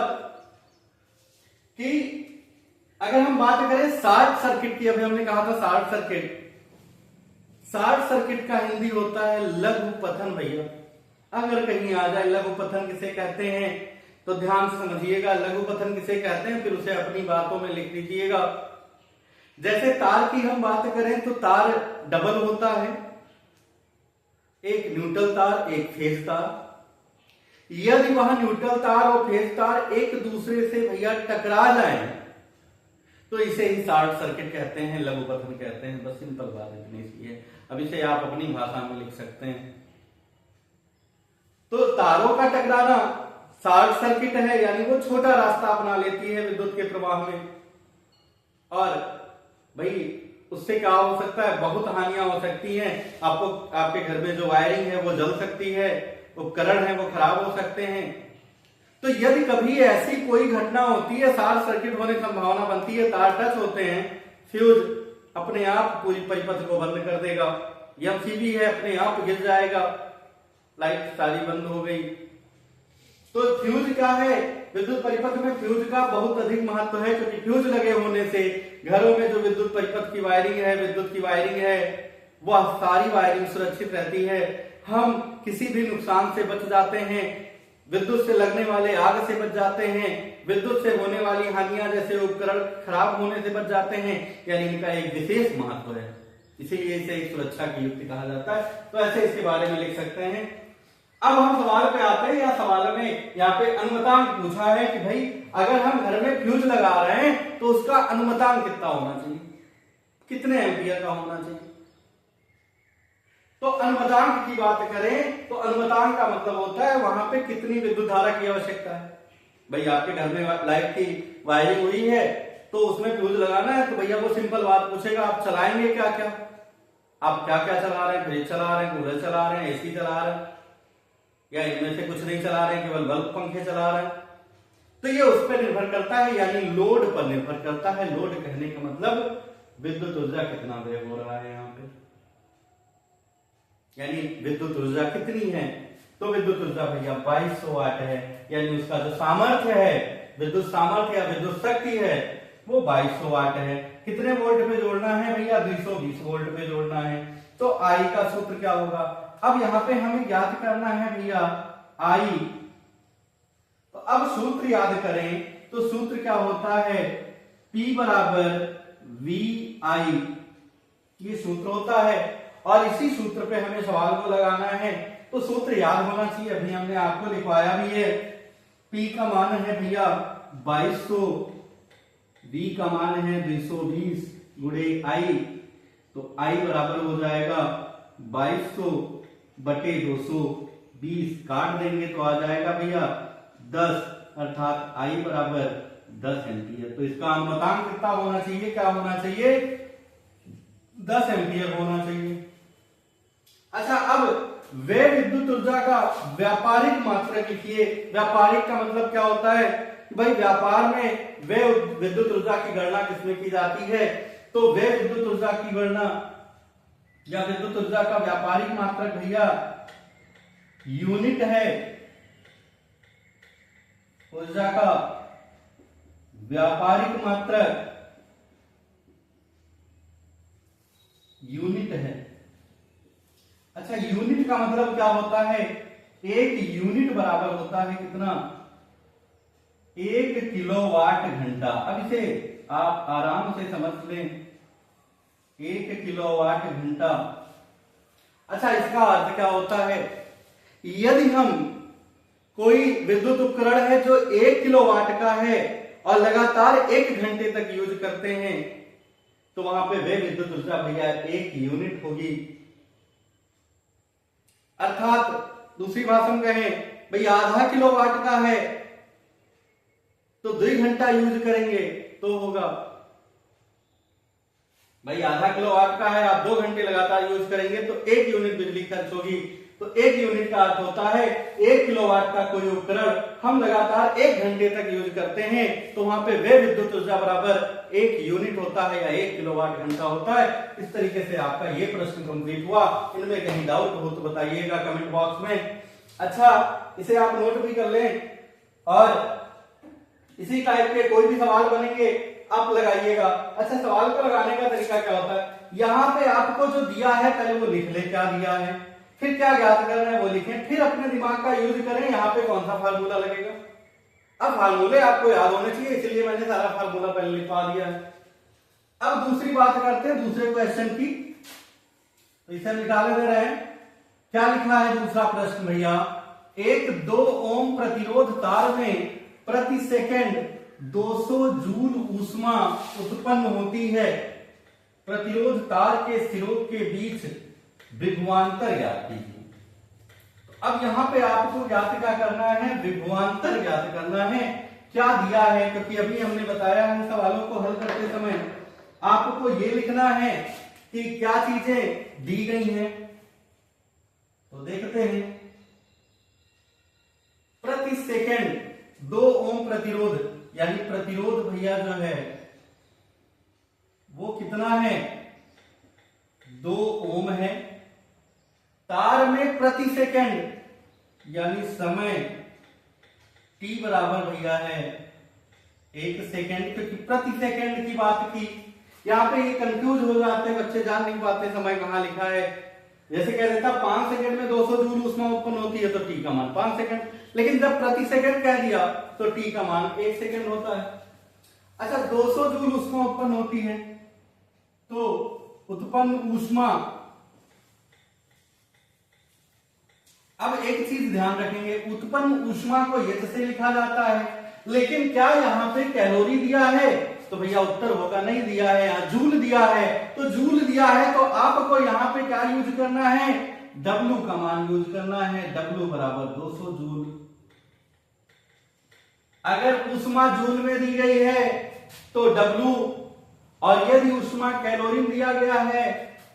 कि अगर हम बात करें शॉर्ट सर्किट की, अभी हमने कहा था शॉर्ट सर्किट का हिंदी होता है लघु पतन। भैया अगर कहीं आ जाए लघु पतन किसे कहते हैं तो ध्यान से समझिएगा, लघु पतन किसे कहते हैं, फिर उसे अपनी बातों में लिख दीजिएगा। जैसे तार की हम बात करें तो तार डबल होता है, एक न्यूट्रल तार एक फेज तार। यदि वह न्यूट्रल तार और फेज तार एक दूसरे से भैया टकरा जाएं तो इसे ही शॉर्ट सर्किट कहते हैं, लघु पतन कहते हैं। बस सिंपल बात इतनी सी है। अब इसे आप अपनी भाषा में लिख सकते हैं। तो तारों का टकराना शॉर्ट सर्किट है, यानी वो छोटा रास्ता अपना लेती है विद्युत के प्रवाह में, और भाई उससे क्या हो सकता है, बहुत हानियां हो सकती हैं। आपको आपके घर में जो वायरिंग है वो जल सकती है, उपकरण है वो खराब हो सकते हैं। तो यदि कभी ऐसी कोई घटना होती है, शॉर्ट सर्किट होने की संभावना बनती है, तार टच होते हैं, फ्यूज अपने आप पूरी परिपथ को बंद कर देगा। एमसीबी है अपने आप गिर जाएगा, लाइट सारी बंद हो गई। तो फ्यूज क्या है, विद्युत परिपथ में फ्यूज का बहुत अधिक महत्व है, क्योंकि फ्यूज लगे होने से घरों में जो विद्युत परिपथ की वायरिंग है, विद्युत की वायरिंग है, वह सारी वायरिंग सुरक्षित रहती है। हम किसी भी नुकसान से बच जाते हैं, विद्युत से लगने वाले आग से बच जाते हैं, विद्युत से होने वाली हानियां जैसे उपकरण खराब होने से बच जाते हैं, यानी इनका एक विशेष महत्व है, इसीलिए इसे एक सुरक्षा की युक्ति कहा जाता है। तो ऐसे इसके बारे में लिख सकते हैं। अब हम सवाल पे आते हैं, या सवाल में यहाँ पे अनुमतांक पूछा है कि भाई अगर हम घर में फ्यूज लगा रहे हैं तो उसका अनुमतांक कितना होना चाहिए, कितने एम्पियर का होना चाहिए। तो अनुमतांक की बात करें तो अनुमतांक का मतलब होता है वहां पे कितनी विद्युत धारा की आवश्यकता है। भाई आपके घर में लाइट की वायरिंग हुई है तो उसमें फ्यूज लगाना है, तो भैया वो सिंपल बात पूछेगा, आप चलाएंगे क्या क्या, आप क्या क्या चला रहे हैं, फ्रिज चला रहे हैं, कूलर चला रहे हैं, एसी चला रहे हैं, या इनमें से कुछ नहीं चला रहे हैं, केवल बल्ब पंखे चला रहे हैं। तो ये उस पर निर्भर करता है, यानी लोड पर निर्भर करता है। लोड कहने का मतलब विद्युत ऊर्जा कितना व्यय हो रहा है यहाँ पे, यानी विद्युत ऊर्जा कितनी है। तो विद्युत ऊर्जा भैया 2200 वाट है, यानी उसका जो सामर्थ्य है, विद्युत सामर्थ्य या विद्युत शक्ति है, वो 2200 वाट है। कितने वोल्ट पे जोड़ना है भैया, 220 वोल्ट पे जोड़ना है। तो आई का सूत्र क्या होगा, अब यहाँ पे हमें याद करना है भैया आई। तो अब सूत्र याद करें तो सूत्र क्या होता है, P बराबर VI, ये सूत्र होता है। और इसी सूत्र पे हमें सवाल को लगाना है, तो सूत्र याद होना चाहिए, अभी हमने आपको लिखवाया भी है। P का मान है भैया 2200, V का मान है 220 गुणे I, तो I बराबर हो जाएगा 2200 बटे 220, काट देंगे तो आ जाएगा भैया 10, अर्थात I बराबर 10 एम्पियर। तो इसका अनुमतांक कितना होना चाहिए, क्या होना चाहिए, 10 एम्पियर होना चाहिए। अच्छा, अब वे विद्युत ऊर्जा का व्यापारिक मात्रक लिखिए। व्यापारिक का मतलब क्या होता है कि भाई व्यापार में वे विद्युत ऊर्जा की गणना किसमें की जाती है, तो वे विद्युत ऊर्जा की गणना या विद्युत ऊर्जा का व्यापारिक मात्रक भैया यूनिट है। ऊर्जा का व्यापारिक मात्रक यूनिट है। अच्छा, यूनिट का मतलब क्या होता है, एक यूनिट बराबर होता है कितना, 1 किलोवाट घंटा। अब इसे आप आराम से समझ लें, 1 किलोवाट घंटा। अच्छा, इसका अर्थ क्या होता है, यदि हम कोई विद्युत उपकरण है जो 1 किलोवाट का है और लगातार 1 घंटे तक यूज करते हैं, तो वहां पे वे विद्युत ऊर्जा भैया 1 यूनिट होगी। अर्थात दूसरी भाषा में कहें भैया आधा किलोवाट का है तो 2 घंटा यूज करेंगे तो होगा, भाई आधा किलोवाट का है आप 2 घंटे लगातार यूज करेंगे तो 1 यूनिट बिजली खर्च होगी। तो 1 यूनिट का अर्थ होता है 1 किलोवाट का कोई उपकरण हम लगातार 1 घंटे तक यूज करते हैं तो वहां पे वे विद्युत ऊर्जा बराबर 1 यूनिट होता है या 1 किलोवाट घंटा होता है। इस तरीके से आपका ये प्रश्न कंप्लीट हुआ। इनमें कहीं डाउट हो तो बताइएगा कमेंट बॉक्स में। अच्छा, इसे आप नोट भी कर लें और इसी टाइप के कोई भी सवाल बनेंगे आप लगाइएगा। अच्छा, सवाल को लगाने का तरीका क्या होता है, यहाँ पे आपको जो दिया है पहले वो लिख ले क्या दिया है, फिर क्या ज्ञात करना है वो लिखें, फिर अपने दिमाग का यूज करें यहाँ पे कौन सा फार्मूला लगेगा। अब फार्मूले आपको याद होने चाहिए, इसलिए मैंने सारा फार्मूला पहले लिखवा दिया है। अब दूसरी बात करते हैं दूसरे क्वेश्चन की, तो इसे निकाले दे रहे हैं। क्या लिखा है दूसरा प्रश्न भैया, एक 2 ओम प्रतिरोध तार में प्रति सेकंड 200 जूल ऊष्मा उत्पन्न होती है। प्रतिरोध तार के सिरों के बीच विभवांतर ज्ञात कीजिए। तो अब यहाँ पे आपको ज्ञात क्या करना है, विभवांतर ज्ञात करना है। क्या दिया है, क्योंकि अभी हमने बताया है सवालों को हल करते समय आपको ये लिखना है कि क्या चीजें दी गई हैं। तो देखते हैं, प्रति सेकंड 2 ओम प्रतिरोध, यानी प्रतिरोध भैया जो है वो कितना है, 2 ओम है। तार में प्रति सेकंड यानी समय t बराबर भैया है 1 सेकंड, क्योंकि प्रति सेकंड की बात की। यहाँ पे ये कंफ्यूज हो जाते हैं बच्चे, जान नहीं पाते समय कहाँ लिखा है। जैसे कह देता 5 सेकंड में 200 जूल ऊष्मा उत्पन्न होती है तो t का मान 5 सेकंड, लेकिन जब प्रति सेकंड कह दिया तो t का मान 1 सेकंड होता है। अच्छा, 200 जूल ऊष्मा उत्पन्न होती है तो उत्पन्न ऊष्मा, अब एक चीज ध्यान रखेंगे, उत्पन्न ऊष्मा को यच से लिखा जाता है, लेकिन क्या यहाँ पे कैलोरी दिया है? तो भैया उत्तर होगा नहीं दिया है, यहाँ जूल दिया है। तो जूल दिया है तो आपको यहाँ पे क्या यूज करना है? W का मान यूज करना है। W बराबर 200 जूल। अगर ऊष्मा जूल में दी गई है तो W, और यदि ऊष्मा कैलोरी में दिया गया है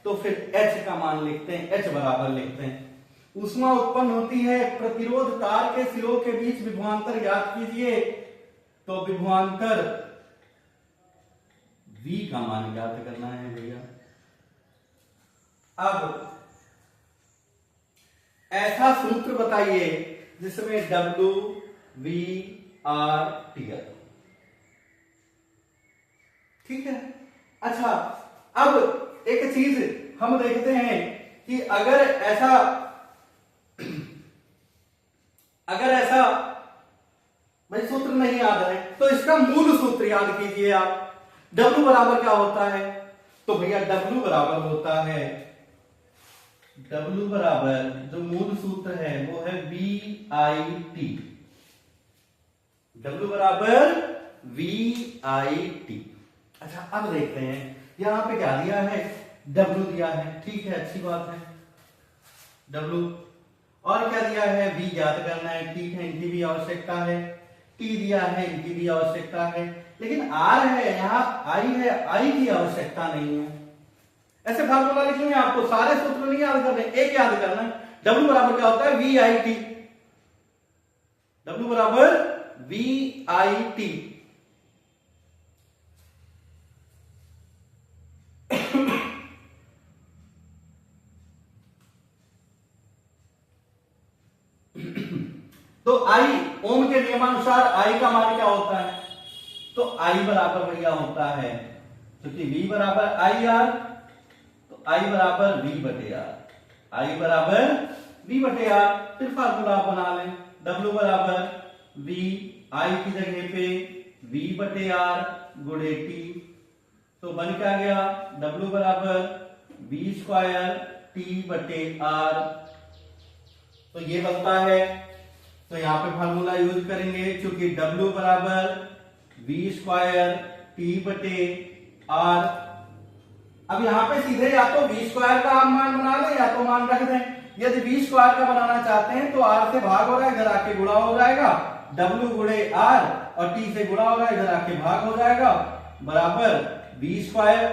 तो फिर H का मान लिखते हैं, H बराबर लिखते हैं। ऊष्मा उत्पन्न होती है, प्रतिरोध तार के सिरों के बीच विभवांतर ज्ञात कीजिए, तो विभवांतर V का मान ज्ञात करना है भैया। अब ऐसा सूत्र बताइए जिसमें W V R T, ठीक है। अच्छा, अब एक चीज हम देखते हैं कि अगर ऐसा भाई सूत्र नहीं याद है तो इसका मूल सूत्र याद कीजिए आप। W बराबर क्या होता है? तो भैया W बराबर होता है, W बराबर जो मूल सूत्र है वो है VIT। W बराबर VIT। अच्छा, अब देखते हैं यहां पे क्या दिया है? W दिया है, ठीक है, अच्छी बात है W। और क्या दिया है? V ज्ञात करना है, ठीक है, इनकी भी आवश्यकता है। T दिया है, इनकी भी आवश्यकता है, लेकिन R है, यहाँ I है, I की आवश्यकता नहीं है। ऐसे फार्मूला लिखेंगे, आपको सारे सूत्र नहीं याद करने, एक याद करना है। W बराबर क्या होता है? VIT। W बराबर VIT। तो I, ओम के नियमानुसार I का मान क्या होता है? तो I बराबर भैया होता है, क्योंकि V बराबर IR, तो I बराबर V बटे R, I बराबर V बटे R। फिर फार्मूला आप बना लें, W बराबर V, I की जगह पे V बटे R गुणे T, तो बन क्या गया? W बराबर V स्क्वायर T बटे R, तो ये बनता है। तो यहां पे फार्मूला यूज करेंगे, क्योंकि W बराबर V स्क्वायर T बटे R। अब यहां पे सीधे या तो V स्क्वायर का आप मान बना लें या तो मान रख दें। यदि V स्क्वायर का बनाना चाहते हैं तो R से भाग हो रहा है, इधर आके गुणा हो जाएगा, W गुणे R, और T से गुणा हो रहा है, इधर आके भाग हो जाएगा, बराबर V स्क्वायर।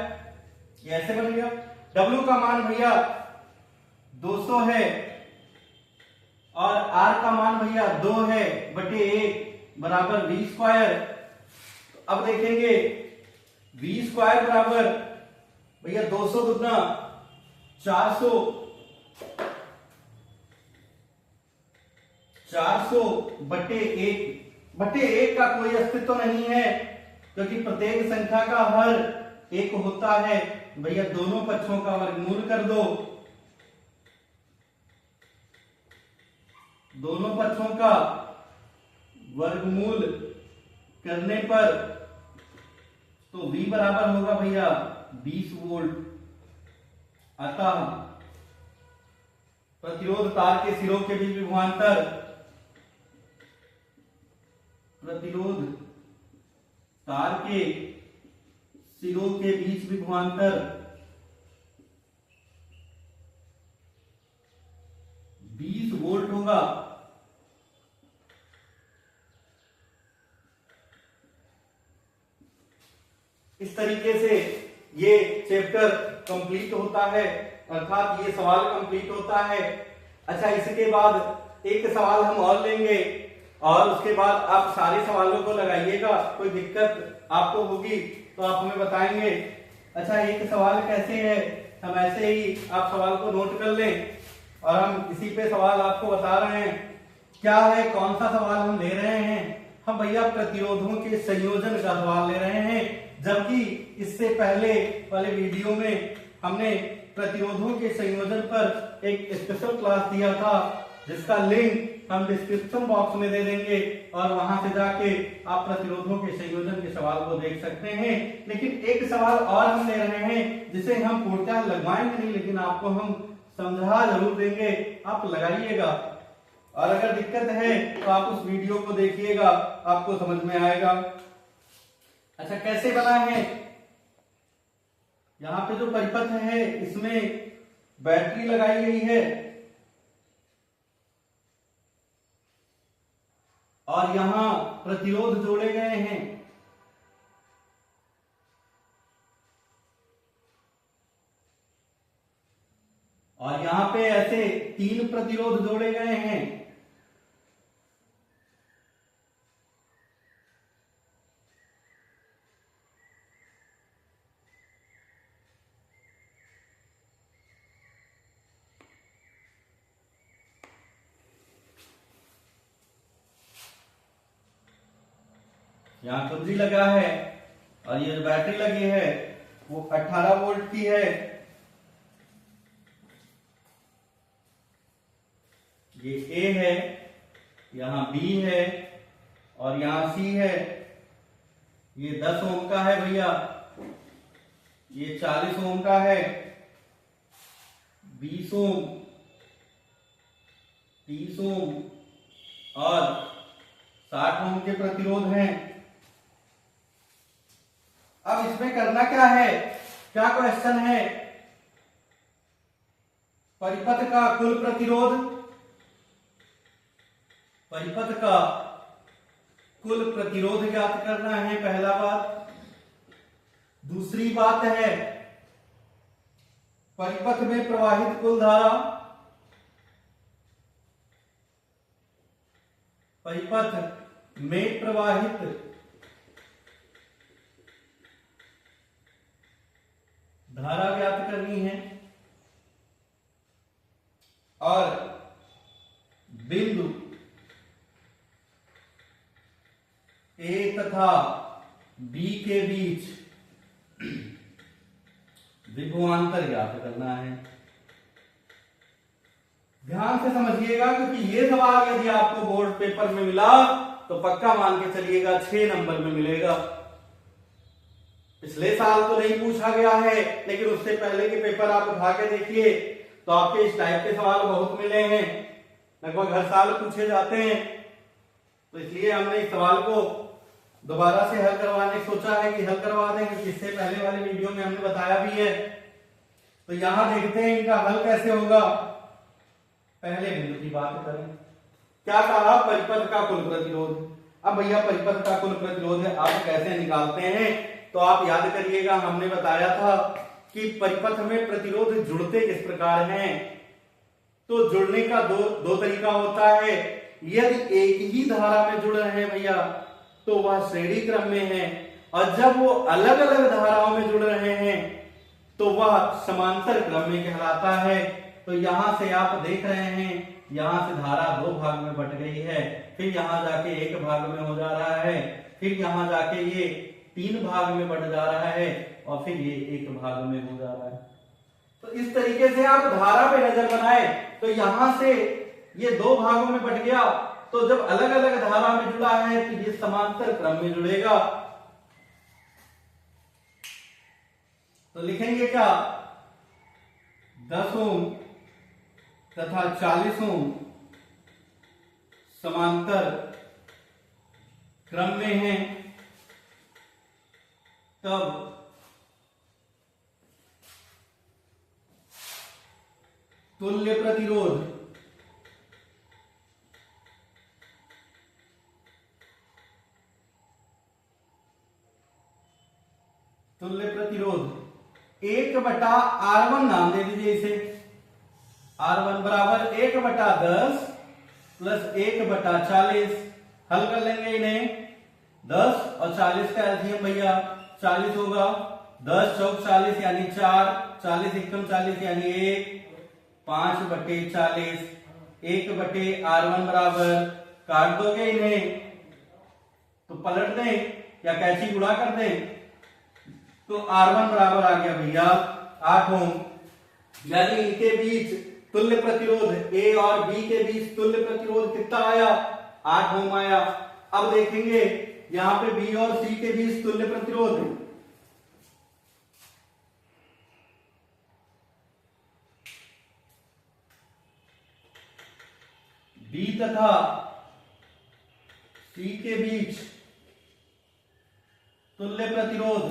ऐसे बन गया। W का मान भैया 200 है और R का मान भैया 2 है बटे 1 बराबर V स्क्वायर। अब देखेंगे V स्क्वायर बराबर भैया 200 दुगना 400, 400 बटे 1 का कोई अस्तित्व नहीं है, क्योंकि प्रत्येक संख्या का हर 1 होता है। भैया दोनों पक्षों का वर्गमूल कर दो, दोनों पक्षों का वर्गमूल करने पर तो V बराबर होगा भैया 20 वोल्ट। अतः प्रतिरोध तार के सिरों के बीच विभवांतर, प्रतिरोध तार के सिरों के बीच विभवांतर 20 वोल्ट होगा। इस तरीके से ये चैप्टर कंप्लीट होता है, अर्थात ये सवाल कंप्लीट होता है। अच्छा, इसके बाद एक सवाल हम और लेंगे और उसके बाद आप सारे सवालों को लगाइएगा। कोई दिक्कत आपको होगी तो आप हमें बताएंगे। अच्छा, एक सवाल कैसे है, हम ऐसे ही आप सवाल को नोट कर लें और हम इसी पे सवाल आपको बता रहे हैं। क्या है, कौन सा सवाल हम ले रहे हैं? हम भैया प्रतिरोधों के संयोजन का सवाल ले रहे हैं, जबकि इससे पहले वाले वीडियो में हमने प्रतिरोधों के संयोजन पर एक स्पेशल क्लास दिया था, जिसका लिंक हम डिस्क्रिप्शन बॉक्स में दे देंगे और वहां से जाके आप प्रतिरोधों के संयोजन के सवाल को देख सकते हैं। लेकिन एक सवाल और हम ले रहे हैं, जिसे हम पूर्णतः लगवाएंगे नहीं, लेकिन आपको हम समझा जरूर देंगे, आप लगाइएगा। और अगर दिक्कत है तो आप उस वीडियो को देखिएगा, आपको समझ में आएगा। अच्छा, कैसे बना है? यहाँ पे जो परिपथ है इसमें बैटरी लगाई गई है और यहां प्रतिरोध जोड़े गए हैं। और यहां पे ऐसे 3 प्रतिरोध जोड़े गए हैं। यहां कुंजी लगा है और ये जो बैटरी लगी है वो 18 वोल्ट की है। ये ए है, यहां बी है और यहां सी है। ये 10 ओम का है भैया, ये 40 ओम का है, 20 ओम, 30 ओम और 60 ओम के प्रतिरोध हैं। अब इसमें करना क्या है? क्या क्वेश्चन है? परिपथ का कुल प्रतिरोध, परिपथ का कुल प्रतिरोध ज्ञात करना है, पहला बात। दूसरी बात है परिपथ में प्रवाहित कुल धारा, परिपथ में प्रवाहित धारा ज्ञात करनी है और बिंदु ए तथा बी के बीच विभवांतर ज्ञात करना है। ध्यान से समझिएगा, क्योंकि ये सवाल यदि आपको बोर्ड पेपर में मिला तो पक्का मान के चलिएगा 6 नंबर में मिलेगा। पिछले साल तो नहीं पूछा गया है, लेकिन उससे पहले के पेपर आप उठा के देखिए तो आपके इस टाइप के सवाल बहुत मिले हैं, लगभग हर साल पूछे जाते हैं। तो इसलिए हमने इस सवाल को दोबारा से हल करवाने सोचा है कि हल करवा दें, क्योंकि इससे पहले वाले वीडियो में हमने बताया भी है। तो यहां देखते हैं इनका हल कैसे होगा। पहले बिंदु की बात करें, क्या कहा? परिपथ का कुल प्रतिरोध। अब भैया परिपथ का कुल प्रतिरोध है, आप कैसे निकालते हैं? तो आप याद करिएगा, हमने बताया था कि परिपथ में प्रतिरोध जुड़ते किस प्रकार हैं। तो जुड़ने का दो तरीका होता है। यदि एक ही धारा में जुड़ रहे हैं भैया तो वह श्रेणी क्रम में है, और जब वो अलग अलग धाराओं में जुड़ रहे हैं तो वह समांतर क्रम में कहलाता है। तो यहां से आप देख रहे हैं, यहां से धारा 2 भाग में बट गई है, फिर यहां जाके 1 भाग में हो जा रहा है, फिर यहां जाके ये 3 भाग में बट जा रहा है और फिर ये 1 भाग में हो जा रहा है। तो इस तरीके से आप धारा पे नजर बनाए तो यहां से ये 2 भागों में बट गया, तो जब अलग अलग धारा में जुड़ा है तो ये समांतर क्रम में जुड़ेगा। तो लिखेंगे क्या? 10 ओम तथा 40 ओम समांतर क्रम में है, तब तुल्य प्रतिरोध तुल्य प्रतिरोध 1/R1 नाम दे दीजिए इसे। R1 बराबर 1/10 प्लस 1/40। हल कर लेंगे इन्हें। 10 और 40 का एलसीएम भैया 40 होगा। 10 चौक 40 यानी 4, 40 एकम 40 यानी 1, 5/40, 1/R1 बराबर, काट दोगे इन्हें तो पलट दें या कैची गुणा कर दें तो R1 बराबर आ गया भैया 8 ओम। यानी इनके बीच तुल्य प्रतिरोध A और B के बीच तुल्य प्रतिरोध कितना आया? 8 ओम आया। अब देखेंगे यहां पे B और C के बीच तुल्य प्रतिरोध B तथा C के बीच तुल्य प्रतिरोध,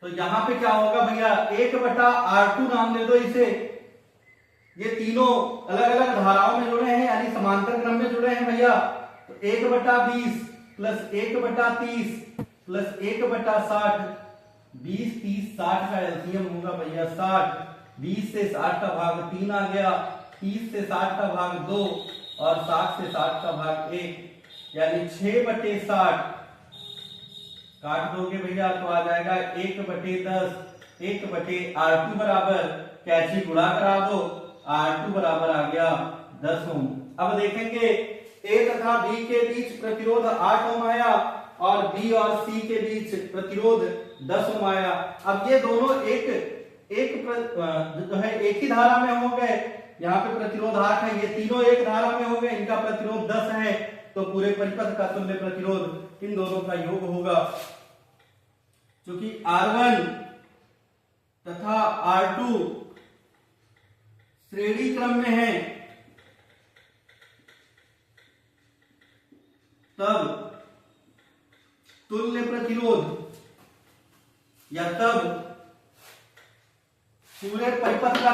तो यहां पे क्या होगा भैया? 1/R2 नाम दे दो इसे। ये तीनों अलग अलग धाराओं में जुड़े हैं यानी समांतर क्रम में जुड़े हैं भैया। तो 1/20 प्लस 1/30 प्लस 1/60, 20 30 60 का एलसीएम होगा भैया 60। 20 से 60 का भाग 3 आ गया, 30 से 60 का भाग 2 और 60 से 60 का भाग 1, यानी 6/60 काट दोगे भैया तो आ जाएगा 1/10। 1/R2 बराबर कैची गुणा करा दो, R2 बराबर आ गया 10 ओम। अब देखेंगे A तथा B के बीच प्रतिरोध 8 ओम आया और B और C के बीच प्रतिरोध 10 ओम आया। अब ये दोनों एक ही धारा में हो गए। यहाँ पे प्रतिरोध 8 है, ये तीनों एक धारा में हो गए, इनका प्रतिरोध 10 है। तो पूरे परिपथ का तुल्य प्रतिरोध इन दोनों का योग होगा। क्योंकि R1 तथा R2 श्रेणी क्रम में है, तब तुल्य प्रतिरोध या तब पूरे परिपथ का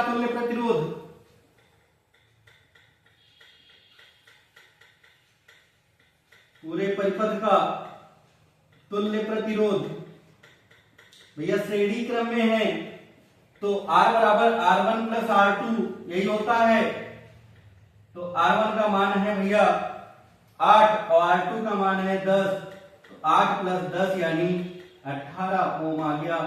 तुल्य प्रतिरोध भैया श्रेणी क्रम में है तो R बराबर R1 प्लस R2 यही होता है। तो R1 का मान है भैया 8 और R2 का मान है 10, तो 8 प्लस 10 यानी 18 ओम आ गया।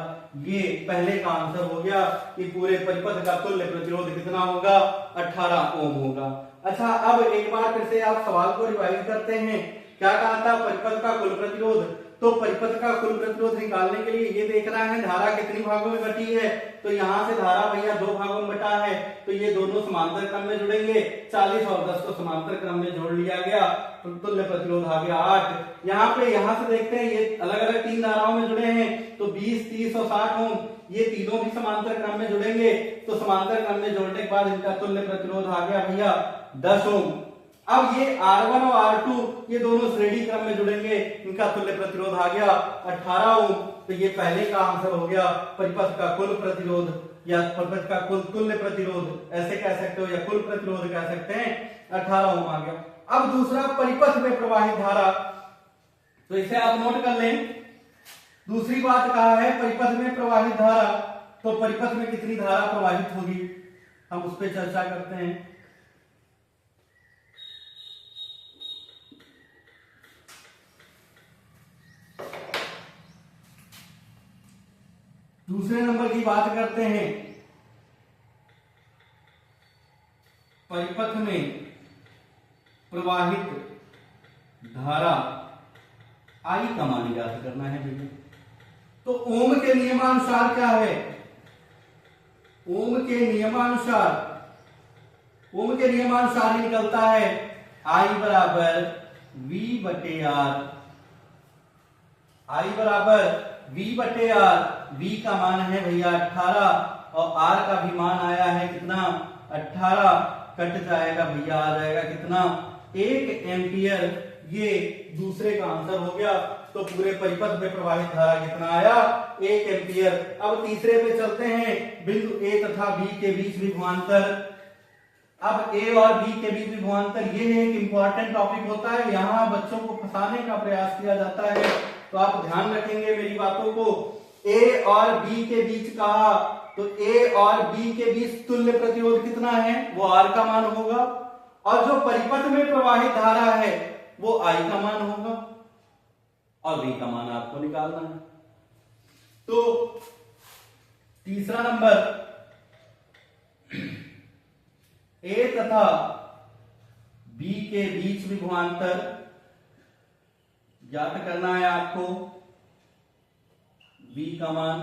ये पहले का आंसर हो गया कि पूरे परिपथ का तुल्य प्रतिरोध कितना होगा? 18 ओम होगा। अच्छा, अब एक बार फिर से आप सवाल को रिवाइज करते हैं। क्या कहा था? परिपथ का कुल प्रतिरोध। तो परिपथ का कुल प्रतिरोध निकालने के लिए ये देखना है धारा कितनी भागों में बटी है। तो यहाँ से धारा भैया 2 भागों में बटा है, तो ये दोनों समांतर क्रम में जुड़ेंगे। 40 और 10 को समांतर क्रम में जोड़ लिया गया, तो तुल्य प्रतिरोध आ गया 8। यहाँ से देखते हैं ये अलग अलग 3 धाराओं में जुड़े हैं, तो 20 30 और 60 ओम, ये तीनों भी समांतर क्रम में जुड़ेंगे। तो समांतर क्रम में जोड़ने के बाद इनका तुल्य प्रतिरोध आ गया भैया 10 ओम। अब ये R1 और R2 ये दोनों श्रेणी क्रम में जुड़ेंगे, इनका तुल्य प्रतिरोध आ गया 18 ओम। तो ये पहले का आंसर हो गया परिपथ का कुल प्रतिरोध या परिपथ का कुल तुल्य प्रतिरोध ऐसे कह सकते हो या कुल प्रतिरोध कह सकते हैं, 18 ओम आ गया। अब दूसरा परिपथ में प्रवाहित धारा, तो इसे आप नोट कर लें। दूसरी बात कहा है परिपथ में प्रवाहित धारा, तो परिपथ में कितनी धारा प्रवाहित होगी हम उस पर चर्चा करते हैं। दूसरे नंबर की बात करते हैं। परिपथ में प्रवाहित धारा आई का मान ज्ञात करना है भैया। तो ओम के नियमानुसार क्या है? ओम के नियमानुसार निकलता है I बराबर V/R। I बराबर V/R। V का मान है भैया 18 और R का भी मान आया है कितना? 18। कट जाएगा भैया, आ जाएगा कितना? 1 एम्पियर। ये दूसरे का आंसर हो गया। तो पूरे परिपथ में प्रवाहित धारा कितना आया? 1 एम्पियर। अब तीसरे पे चलते हैं। बिंदु A तथा B के बीच विभवांतर। अब A और B के बीच विभवांतर ये एक इंपॉर्टेंट टॉपिक होता है, यहाँ बच्चों को फंसाने का प्रयास किया जाता है, तो आप ध्यान रखेंगे मेरी बातों को। A और B के बीच कहा, तो A और B के बीच तुल्य प्रतिरोध कितना है? वो R का मान होगा, और जो परिपथ में प्रवाहित धारा है वो I का मान होगा, और V का मान आपको निकालना है। तो तीसरा नंबर, ए तथा बी के बीच विभवांतर ज्ञात करना है आपको, बी का मान।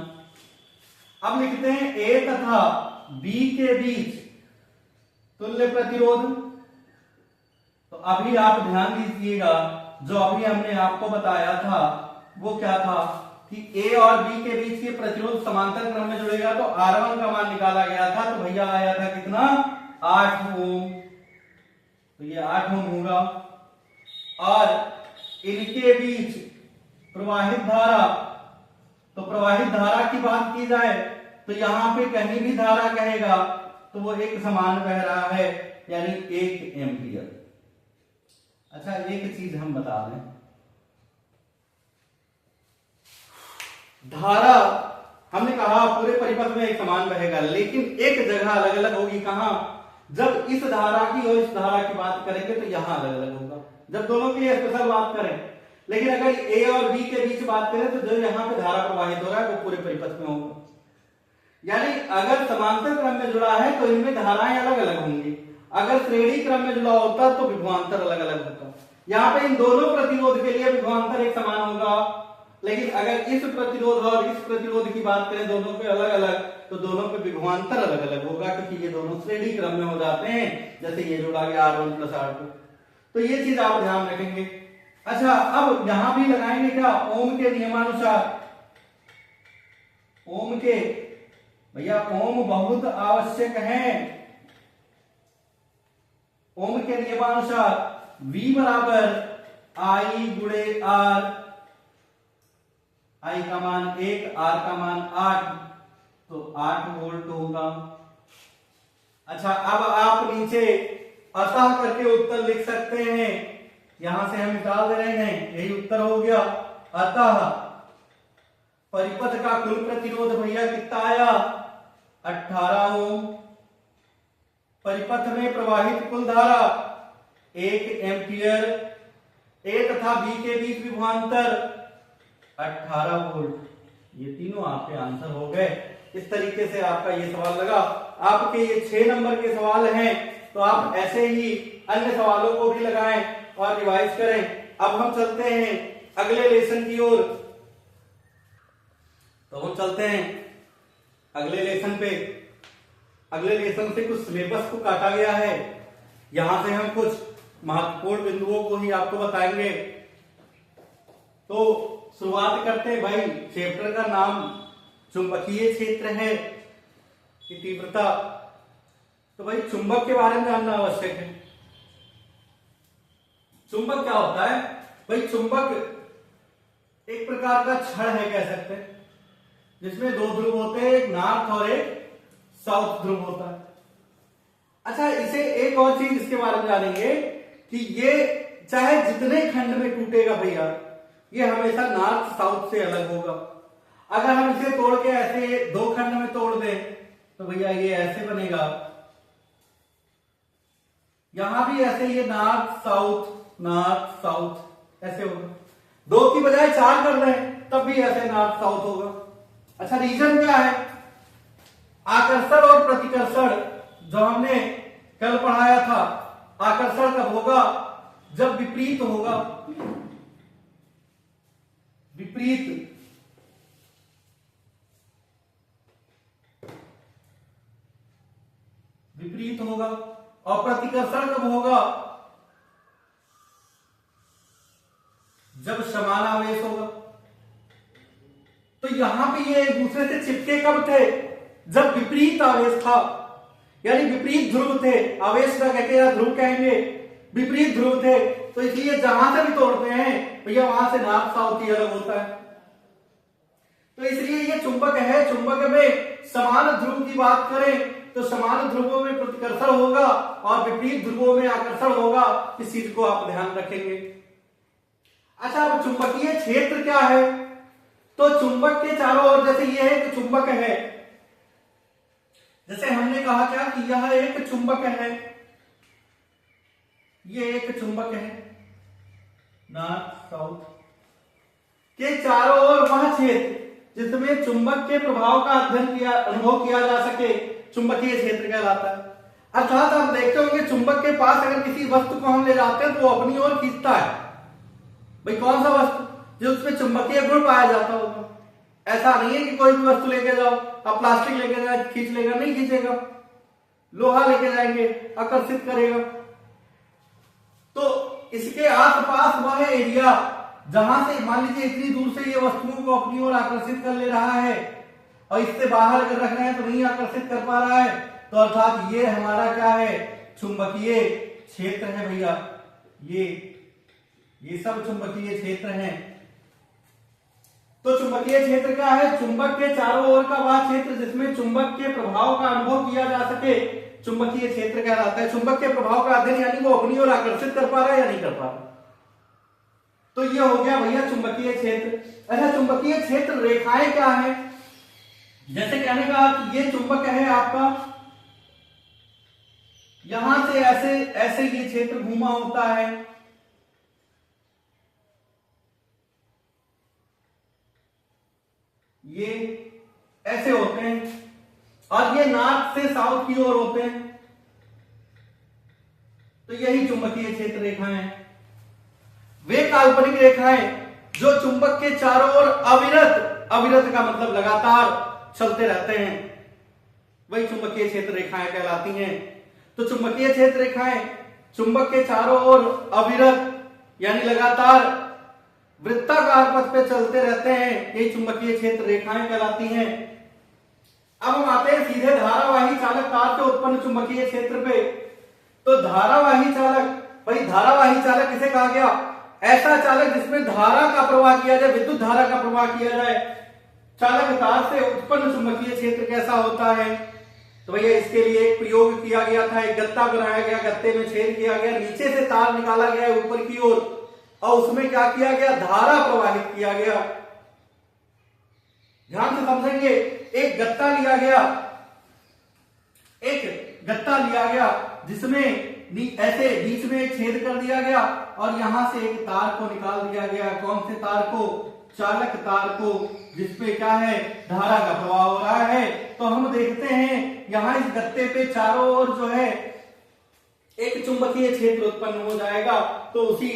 अब लिखते हैं ए तथा बी के बीच तुल्य प्रतिरोध। तो अभी आप ध्यान दीजिएगा, जो अभी हमने आपको बताया था वो क्या था कि ए और बी के बीच के प्रतिरोध समांतर क्रम में जुड़ेगा, तो R1 का मान निकाला गया था, तो भैया आया था कितना, 8 ओम। तो ये 8 ओम होगा। और इनके बीच प्रवाहित धारा, तो प्रवाहित धारा की बात की जाए तो यहां पे कहीं भी धारा कहेगा तो वो एक समान बह रहा है, यानी 1 एम्पियर। अच्छा, एक चीज हम बता दें, धारा हमने कहा पूरे परिपथ में एक समान बहेगा, लेकिन एक जगह अलग अलग होगी। कहां? जब इस धारा की और इस धारा की बात करेंगे तो यहां अलग अलग होगा, जब दोनों की स्पेशल बात करें। लेकिन अगर ए और बी के बीच बात करें तो जो यहां पे धारा प्रवाहित हो रहा है वो पूरे परिपथ में होगा। यानी अगर समांतर क्रम में जुड़ा है तो इनमें धाराएं अलग अलग होंगी, अगर श्रेणी क्रम में जुड़ा होता तो विभवांतर अलग अलग होता। यहाँ पे इन दोनों प्रतिरोध के लिए विभवांतर एक समान होगा, लेकिन अगर इस प्रतिरोध और इस प्रतिरोध की बात करें दोनों पे अलग अलग, तो दोनों पे विभवांतर अलग अलग होगा, क्योंकि ये दोनों श्रेणी क्रम में हो जाते हैं। जैसे ये जुड़ा गया R1 + R2, तो ये चीज आप ध्यान रखेंगे। अच्छा, अब यहां भी लगाएंगे क्या, ओम के नियमानुसार। ओम के, भैया ओम बहुत आवश्यक है। ओम के नियमानुसार V बराबर I गुणे R, I का मान 1, R का मान 8, तो 8 वोल्ट होगा। अच्छा, अब आप नीचे अतः करके उत्तर लिख सकते हैं, यहां से हम निकाल दे रहे हैं, यही उत्तर हो गया। अतः परिपथ का कुल प्रतिरोध भैया कितना आया, 18 ओम। परिपथ में प्रवाहित कुल धारा 1 एम्पियर। ए तथा बी के बीच विभवांतर 18 वोल्ट। ये तीनों आपके आंसर हो गए। इस तरीके से आपका ये सवाल लगा। आपके ये 6 नंबर के सवाल हैं, तो आप ऐसे ही अन्य सवालों को भी लगाएं और रिवाइज करें। अब हम चलते हैं अगले लेसन की ओर। तो हम चलते हैं अगले लेसन पे। अगले लेसन से कुछ सिलेबस को काटा गया है, यहां से हम कुछ महत्वपूर्ण बिंदुओं को ही आपको बताएंगे। तो शुरुआत करते हैं भाई, चैप्टर का नाम चुंबकीय क्षेत्र है की तीव्रता। तो भाई चुंबक के बारे में जानना आवश्यक है। चुंबक क्या होता है भाई? चुंबक एक प्रकार का छड़ है, कह सकते हैं, जिसमें 2 ध्रुव होते हैं, एक नॉर्थ और एक साउथ ध्रुव होता है। अच्छा, इसे एक और चीज इसके बारे में जानेंगे कि ये चाहे जितने खंड में टूटेगा भैया, ये हमेशा नॉर्थ साउथ से अलग होगा। अगर हम इसे तोड़ के ऐसे 2 खंड में तोड़ दें तो भैया ये ऐसे बनेगा, यहां भी ऐसे, ये नॉर्थ साउथ ऐसे होगा। 2 की बजाय 4 कर दें तब भी ऐसे नॉर्थ साउथ होगा। अच्छा, रीजन क्या है? आकर्षण और प्रतिकर्षण जो हमने कल पढ़ाया था। आकर्षण कब होगा? जब विपरीत होगा। विपरीत होगा। और प्रतिकर्षण कब होगा? जब समान आवेश होगा। तो यहां पे ये एक दूसरे से चिपके कब थे? जब विपरीत आवेश था, यानी विपरीत ध्रुव थे। आवेश का कहते हैं, ध्रुव कहेंगे, विपरीत ध्रुव थे। तो इसलिए जहां से भी तोड़ते हैं भैया वहां से नॉर्थ साउथ ही अलग होता है। तो इसलिए ये चुंबक है। चुंबक में समान ध्रुव की बात करें तो समान ध्रुवों में प्रतिकर्षण होगा और विपरीत ध्रुवों में आकर्षण होगा। इस चीज को आप ध्यान रखेंगे। अच्छा, अब चुंबकीय क्षेत्र क्या है? तो चुंबक के चारों ओर, जैसे ये एक चुंबक है, जैसे हमने कहा क्या कि यह एक चुंबक है, ये एक चुंबक है, नॉर्थ साउथ के चारों ओर वह क्षेत्र जिसमें चुंबक के प्रभाव का अनुभव किया जा सके चुंबकीय क्षेत्र कहलाता है। अर्थात आप देखते होंगे चुंबक के पास अगर किसी वस्तु को हम ले जाते हैं तो वो अपनी ओर खींचता है। भाई कौन सा वस्तु जो उसमें चुंबकीय गुण पाया जाता होगा। ऐसा नहीं है कि कोई भी वस्तु लेके जाओ, आप प्लास्टिक लेके जाए खींच लेगा, नहीं खींचेगा। लोहा लेके जाएंगे आकर्षित करेगा। तो इसके आसपास वह एरिया जहां से मान लीजिए इतनी दूर से ये वस्तुओं को अपनी ओर आकर्षित कर ले रहा है और इससे बाहर अगर रख रहे हैं तो नहीं आकर्षित कर पा रहा है, तो अर्थात ये हमारा क्या है, चुंबकीय क्षेत्र है भैया। ये सब चुंबकीय क्षेत्र हैं। तो चुंबकीय क्षेत्र क्या है, चुंबक के चारों ओर का वह क्षेत्र जिसमें चुंबक के प्रभाव का अनुभव किया जा सके चुंबकीय क्षेत्र कहलाता है। चुंबक के प्रभाव का अध्ययन यानी वो अपनी ओर आकर्षित कर पा रहा है या नहीं कर पा रहा। तो ये हो गया भैया चुंबकीय क्षेत्र। अच्छा, चुंबकीय क्षेत्र रेखाएं क्या है, जैसे कहने का कि ये चुंबक है आपका, यहां से ऐसे ऐसे ये क्षेत्र घूमा होता है, ये ऐसे होते हैं और ये नॉर्थ से साउथ की ओर होते हैं। तो यही चुंबकीय क्षेत्र रेखाएं हैं। वे काल्पनिक रेखाएं जो चुंबक के चारों ओर अविरत का मतलब लगातार चलते रहते हैं, वही चुंबकीय क्षेत्र रेखाएं कहलाती हैं। तो चुंबकीय क्षेत्र रेखाएं चुंबक के चारों ओर अविरत यानी लगातार वृत्ताकार पथ पे चलते रहते हैं, यही चुंबकीय क्षेत्र रेखाएं कहलाती हैं। अब हम आते हैं सीधे धारावाही चालक तार से उत्पन्न चुंबकीय क्षेत्र पे। तो धारावाही चालक, भाई धारावाही चालक किसे कहा गया, ऐसा चालक जिसमें धारा का प्रवाह किया जाए, विद्युत धारा का प्रवाह किया जाए। चालक तार से उत्पन्न चुंबकीय क्षेत्र कैसा होता है, तो भैया इसके लिए एक प्रयोग किया गया था, एक गत्ता बनाया गया, गत्ते में छेद किया गया, नीचे से तार निकाला गया ऊपर की ओर और उसमें क्या किया गया, धारा प्रवाहित किया गया। ध्यान से समझेंगे, एक गत्ता लिया गया जिसमें ऐसे बीच में एक छेद कर दिया गया और यहां से एक तार को निकाल दिया गया। कौन से तार को, चालक तार को, जिसपे क्या है, धारा का प्रवाह हो रहा है। तो हम देखते हैं यहां इस गत्ते पे चारों ओर जो है एक चुंबकीय क्षेत्र उत्पन्न हो जाएगा। तो उसी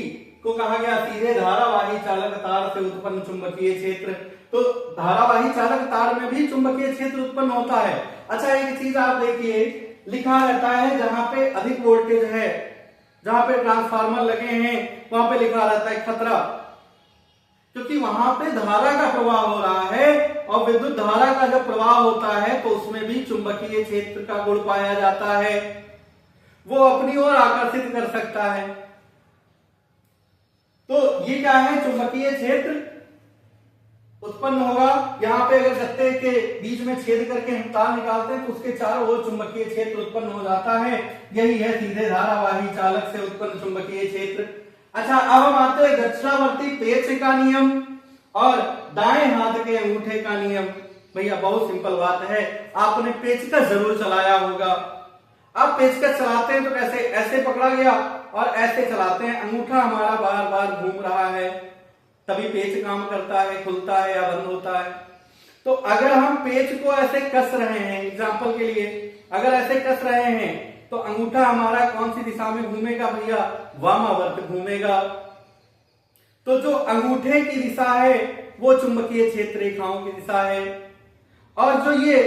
को कहा गया सीधे धारावाही चालक तार से उत्पन्न चुंबकीय क्षेत्र। तो धारावाही चालक तार में भी चुंबकीय क्षेत्र उत्पन्न होता है। अच्छा, एक चीज आप देखिए, लिखा रहता है जहां पे अधिक वोल्टेज है, जहां पे ट्रांसफार्मर लगे हैं, वहां पे लिखा रहता है खतरा, क्योंकि वहां पे धारा का प्रवाह हो रहा है और विद्युत धारा का जब प्रवाह होता है तो उसमें भी चुंबकीय क्षेत्र का गुण पाया जाता है, वो अपनी ओर आकर्षित कर सकता है। तो ये क्या है, चुंबकीय क्षेत्र उत्पन्न होगा। यहां पे अगर गत्ते के बीच में छेद करके हम तार निकालते हैं तो उसके चारों ओर चुंबकीय क्षेत्र उत्पन्न हो जाता है। यही है सीधे धारावाही चालक से उत्पन्न चुंबकीय क्षेत्र। अच्छा, अब हम आते हैं दक्षिणावर्ती पेच का नियम और दाएं हाथ के अंगूठे का नियम। भैया बहुत सिंपल बात है, आपने पेचकस जरूर चलाया होगा। अब पेचकस चलाते हैं तो कैसे, ऐसे पकड़ा गया और ऐसे चलाते हैं, अंगूठा हमारा बार बार घूम रहा है, तभी पेच काम करता है, खुलता है या बंद होता है। तो अगर हम पेच को ऐसे कस रहे हैं, एग्जांपल के लिए अगर ऐसे कस रहे हैं तो अंगूठा हमारा कौन सी दिशा में घूमेगा भैया, वामावर्त घूमेगा। तो जो अंगूठे की दिशा है वो चुंबकीय क्षेत्र रेखाओं की दिशा है और जो ये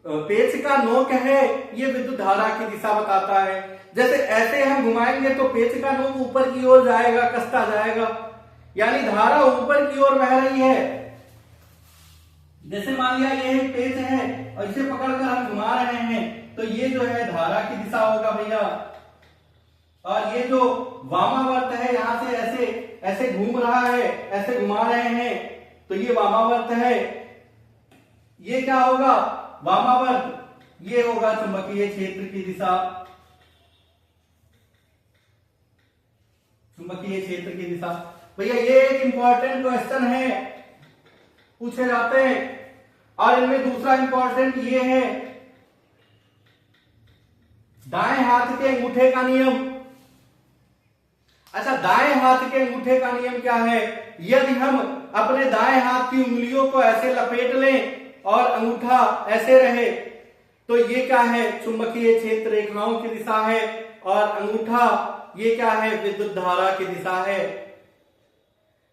पेच का नोक है ये विद्युत धारा की दिशा बताता है। जैसे ऐसे हम घुमाएंगे तो पेच का नोक ऊपर की ओर जाएगा, कसता जाएगा, यानी धारा ऊपर की ओर बह रही है। जैसे मान लिया ये एक पेच है और इसे पकड़कर हम घुमा रहे हैं तो ये जो है धारा की दिशा होगा भैया। और ये जो वामावर्त है यहां से ऐसे ऐसे घूम रहा है, ऐसे घुमा रहे हैं तो ये वामावर्त है। ये क्या होगा, वामावर्त, ये होगा चुंबकीय क्षेत्र की दिशा, चुंबकीय क्षेत्र की दिशा। भैया ये एक इंपॉर्टेंट क्वेश्चन है, पूछे जाते हैं। और इनमें दूसरा इंपॉर्टेंट ये है, दाएं हाथ के अंगूठे का नियम। अच्छा, दाएं हाथ के अंगूठे का नियम क्या है? यदि हम अपने दाएं हाथ की उंगलियों को ऐसे लपेट लें और अंगूठा ऐसे रहे तो ये क्या है? चुंबकीय क्षेत्र रेखाओं की दिशा है। और अंगूठा ये क्या है? विद्युत धारा की दिशा है।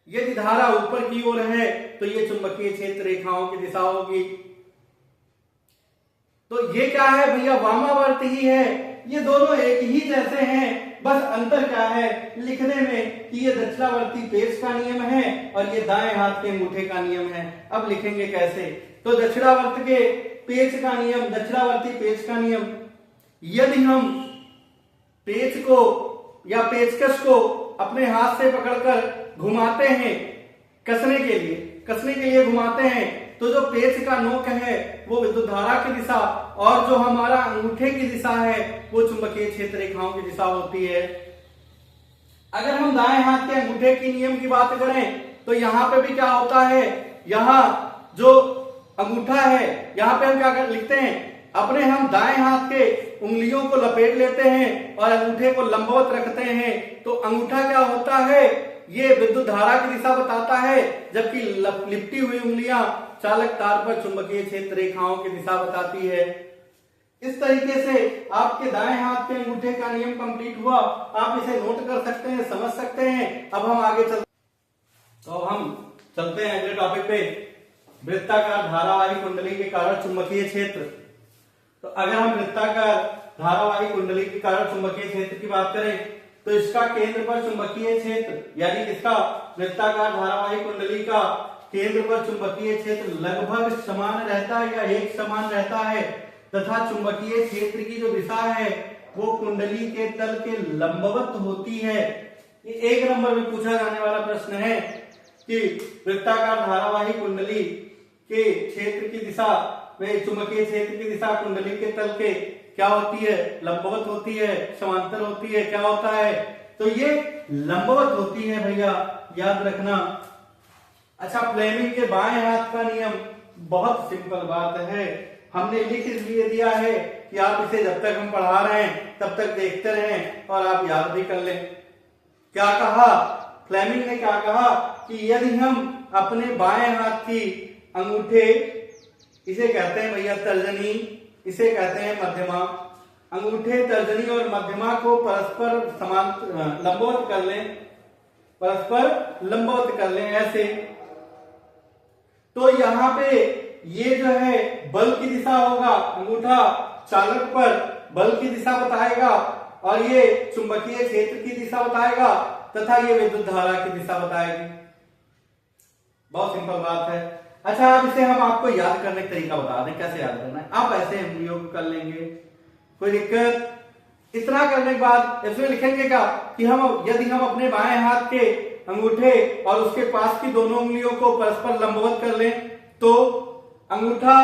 यदि धारा ऊपर की ओर है तो ये चुंबकीय क्षेत्र रेखाओं की दिशा होगी। तो ये क्या है भैया? वामावर्त ही है। ये दोनों एक ही जैसे हैं, बस अंतर क्या है लिखने में कि ये दक्षिणावर्ती पेच का नियम है और ये दाएं हाथ के अंगूठे का नियम है। अब लिखेंगे कैसे? तो दक्षिणावर्त के पेच का नियम, दक्षिणावर्ती पेच का नियम, यदि हम पेच को या पेचकस को अपने हाथ से पकड़कर घुमाते हैं कसने के लिए घुमाते हैं, तो जो पेच का नोक है वो विद्युत धारा की दिशा और जो हमारा अंगूठे की दिशा है वो चुंबकीय क्षेत्र रेखाओं की दिशा होती है। अगर हम दाएं हाथ के अंगूठे की नियम की बात करें तो यहां पे भी क्या होता है? यहां जो अंगूठा है यहां पे हम क्या लिखते हैं? अपने हम दाएं हाथ के उंगलियों को लपेट लेते हैं और अंगूठे को लंबवत रखते हैं, तो अंगूठा क्या होता है? ये विद्युत धारा की दिशा बताता है, जबकि लिपटी हुई उंगलियां चालक तार पर चुंबकीय क्षेत्र रेखाओं की दिशा बताती है। इस तरीके से आपके दाएं हाथ के अंगूठे का नियम कंप्लीट हुआ। आप इसे नोट कर सकते हैं, समझ सकते हैं। अब हम आगे चलते हैं अगले टॉपिक पे, वृत्ताकार धारावाही कुंडली के कारण चुंबकीय क्षेत्र। तो अगर हम वृत्ताकार धारावाही कुंडली के कारण चुंबकीय क्षेत्र की बात करें तो इसका केंद्र पर चुंबकीय क्षेत्र, यानी इसका वृत्ताकार धारावाही कुंडली का केंद्र पर चुंबकीय क्षेत्र लगभग समान रहता है या एक समान रहता है, तथा चुंबकीय क्षेत्र की जो दिशा है वो कुंडली के तल के लंबवत होती है। ये 1 नंबर में पूछा जाने वाला प्रश्न है कि वृत्ताकार धारावाही कुंडली के क्षेत्र की दिशा में चुंबकीय क्षेत्र की दिशा कुंडली के तल के क्या होती है? लंबवत होती है, समांतर होती है, क्या होता है? तो ये लंबवत होती है भैया, याद रखना। अच्छा, फ्लेमिंग के बाएं हाथ का नियम बहुत सिंपल बात है, हमने लिख इसलिए दिया है कि आप इसे जब तक हम पढ़ा रहे हैं तब तक देखते रहें और आप याद भी कर लें। क्या कहा फ्लेमिंग ने? क्या कहा कि यदि हम अपने बाएं हाथ की अंगूठे, इसे कहते हैं भैया तर्जनी, इसे कहते हैं मध्यमा, अंगूठे तर्जनी और मध्यमा को परस्पर समान लंबवत कर लें, परस्पर लंबवत कर लें ऐसे, तो यहां पे ये जो है बल की दिशा होगा, अंगूठा चालक पर बल की दिशा बताएगा और ये चुंबकीय क्षेत्र की दिशा बताएगा तथा ये विद्युत धारा की दिशा बताएगी। बहुत सिंपल बात है। अच्छा, अब इसे हम आपको याद करने का तरीका बता दें, कैसे याद करना है। आप ऐसे एमडीओ को कर लेंगे, कोई दिक्कत? इतना करने के बाद इसमें लिखेंगे क्या कि यदि हम अपने बाएं हाथ के अंगूठे और उसके पास की दोनों उंगलियों को परस्पर लंबवत कर लें तो अंगूठा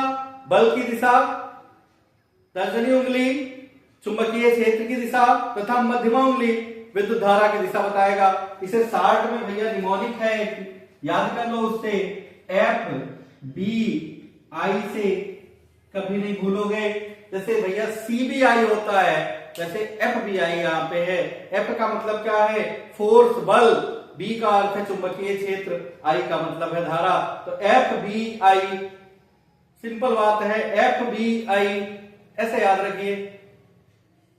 बल की दिशा, तर्जनी उंगली चुंबकीय क्षेत्र की दिशा तथा मध्यमा उंगली विद्युत धारा की दिशा बताएगा। इसे 60 में भैया निमोनिक है, याद कर लो उससे, एफ बी आई से कभी नहीं भूलोगे। जैसे भैया CBI होता है वैसे FBI यहाँ पे है। F का मतलब क्या है? फोर्स, बल, B का अर्थ है चुंबकीय क्षेत्र, I का मतलब है धारा, तो FBI सिंपल बात है, FBI ऐसे याद रखिए।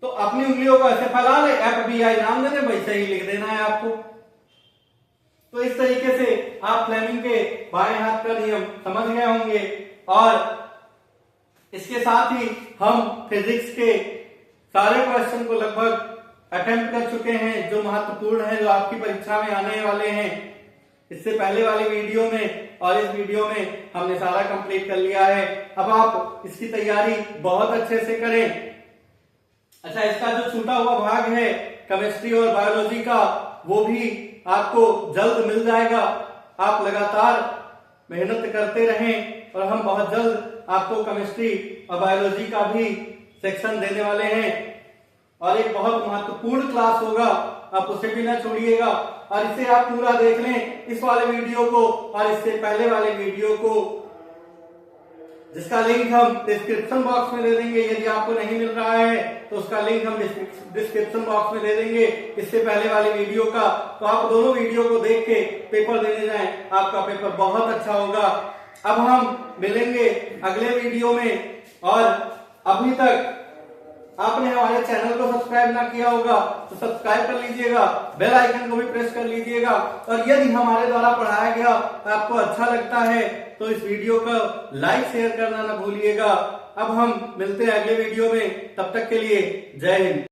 तो अपनी उंगलियों को ऐसे फैला ले, FBI नाम दे दे, वैसे ही लिख देना है आपको। तो इस तरीके से आप फ्लेमिंग के बाएं हाथ का नियम समझ गए होंगे और इसके साथ ही हम फिजिक्स के सारे क्वेश्चन को लगभग अटेम्प्ट कर चुके हैं जो महत्वपूर्ण है, जो आपकी परीक्षा में आने वाले हैं। इससे पहले वाली वीडियो में और इस वीडियो में हमने सारा कंप्लीट कर लिया है। अब आप इसकी तैयारी बहुत अच्छे से करें। अच्छा, इसका जो छूटा हुआ भाग है केमिस्ट्री और बायोलॉजी का, वो भी आपको जल्द मिल जाएगा। आप लगातार मेहनत करते रहें और हम बहुत जल्द आपको केमिस्ट्री और बायोलॉजी का भी सेक्शन देने वाले हैं और एक बहुत महत्वपूर्ण क्लास होगा, आप उसे भी ना छोड़िएगा। और इसे आप पूरा देख लें, इस वाले वीडियो को और इससे पहले वाले वीडियो को जिसका लिंक हम डिस्क्रिप्शन बॉक्स में दे देंगे। यदि आपको नहीं मिल रहा है तो उसका लिंक हम डिस्क्रिप्शन बॉक्स में दे देंगे इससे पहले वाली वीडियो का। तो आप दोनों वीडियो को देख के पेपर देने जाएं, आपका पेपर बहुत अच्छा होगा। अब हम मिलेंगे अगले वीडियो में, और अभी तक आपने हमारे चैनल को सब्सक्राइब ना किया होगा तो सब्सक्राइब कर लीजिएगा, बेल आइकन को भी प्रेस कर लीजिएगा। और यदि हमारे द्वारा पढ़ाया गया आपको अच्छा लगता है तो इस वीडियो को लाइक शेयर करना ना भूलिएगा। अब हम मिलते हैं अगले वीडियो में, तब तक के लिए जय हिंद।